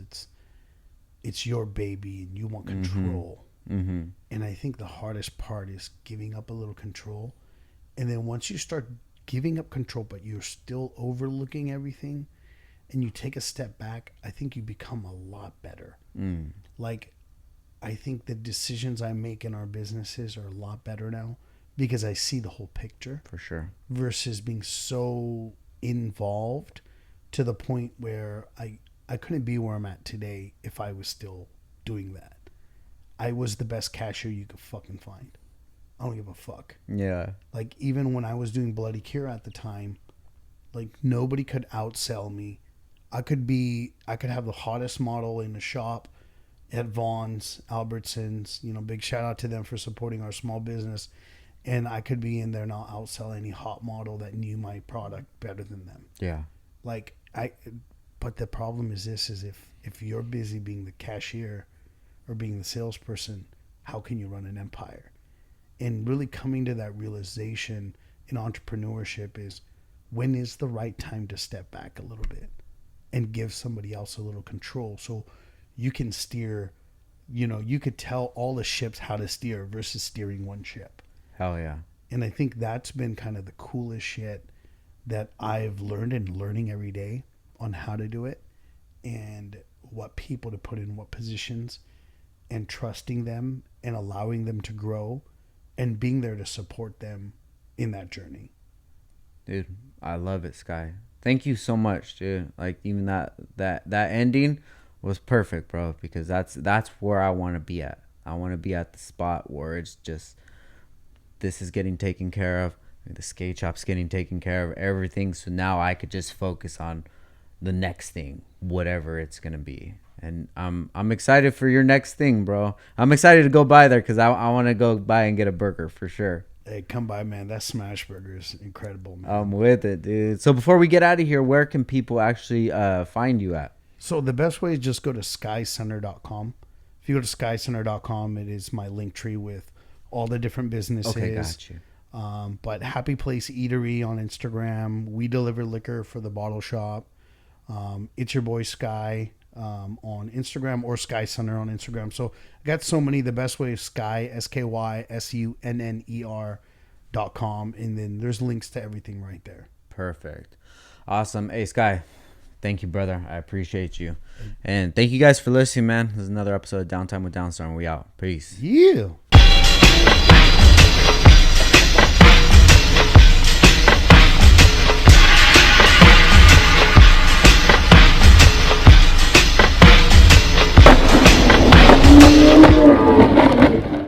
Speaker 2: it's your baby and you want control.
Speaker 1: Mm-hmm.
Speaker 2: And I think the hardest part is giving up a little control. And then once you start giving up control, but you're still overlooking everything, and you take a step back, I think you become a lot better. Like, I think the decisions I make in our businesses are a lot better now because I see the whole picture.
Speaker 1: For sure.
Speaker 2: Versus being so involved to the point where I couldn't be where I'm at today if I was still doing that. I was the best cashier you could fucking find. I don't give a fuck.
Speaker 1: Yeah.
Speaker 2: Like, even when I was doing Bloody Cure at the time, like, nobody could outsell me. I could have the hottest model in the shop at Vaughn's, Albertsons, you know, big shout out to them for supporting our small business. And I could be in there and I'll outsell any hot model that knew my product better than them.
Speaker 1: Yeah.
Speaker 2: Like, but the problem is this, is if you're busy being the cashier or being the salesperson, how can you run an empire? And really coming to that realization in entrepreneurship is, when is the right time to step back a little bit and give somebody else a little control so you can steer, you know, you could tell all the ships how to steer versus steering one ship.
Speaker 1: Hell yeah.
Speaker 2: And I think that's been kind of the coolest shit that I've learned and learning every day on how to do it and what people to put in what positions and trusting them and allowing them to grow and being there to support them in that journey.
Speaker 1: Dude, I love it, Sky. Thank you so much, dude. Like even that ending was perfect, bro, because that's where I want to be at. I want to be at the spot where it's just this is getting taken care of, the skate shop's getting taken care of, everything. So now I could just focus on the next thing, whatever it's gonna be. And I'm excited for your next thing, bro. I'm excited to go by there because I want to go by and get a burger for sure.
Speaker 2: Hey, come by, man. That smash burger is incredible, man.
Speaker 1: I'm with it, dude. So before we get out of here, where can people actually find you at?
Speaker 2: So the best way is just go to skycenter.com. If you go to skycenter.com, it is my link tree with all the different businesses.
Speaker 1: Okay, got you.
Speaker 2: But Happy Place Eatery on Instagram. We deliver liquor for the bottle shop. It's your boy Sky on Instagram, or Sky Center on Instagram. So I got so many. The best way is Sky, SKYSUNNER.com. And then there's links to everything right there.
Speaker 1: Perfect. Awesome. Hey, Sky. Thank you, brother. I appreciate you. And thank you guys for listening, man. This is another episode of Downtime with Downstar, and we out. Peace.
Speaker 2: Yeah.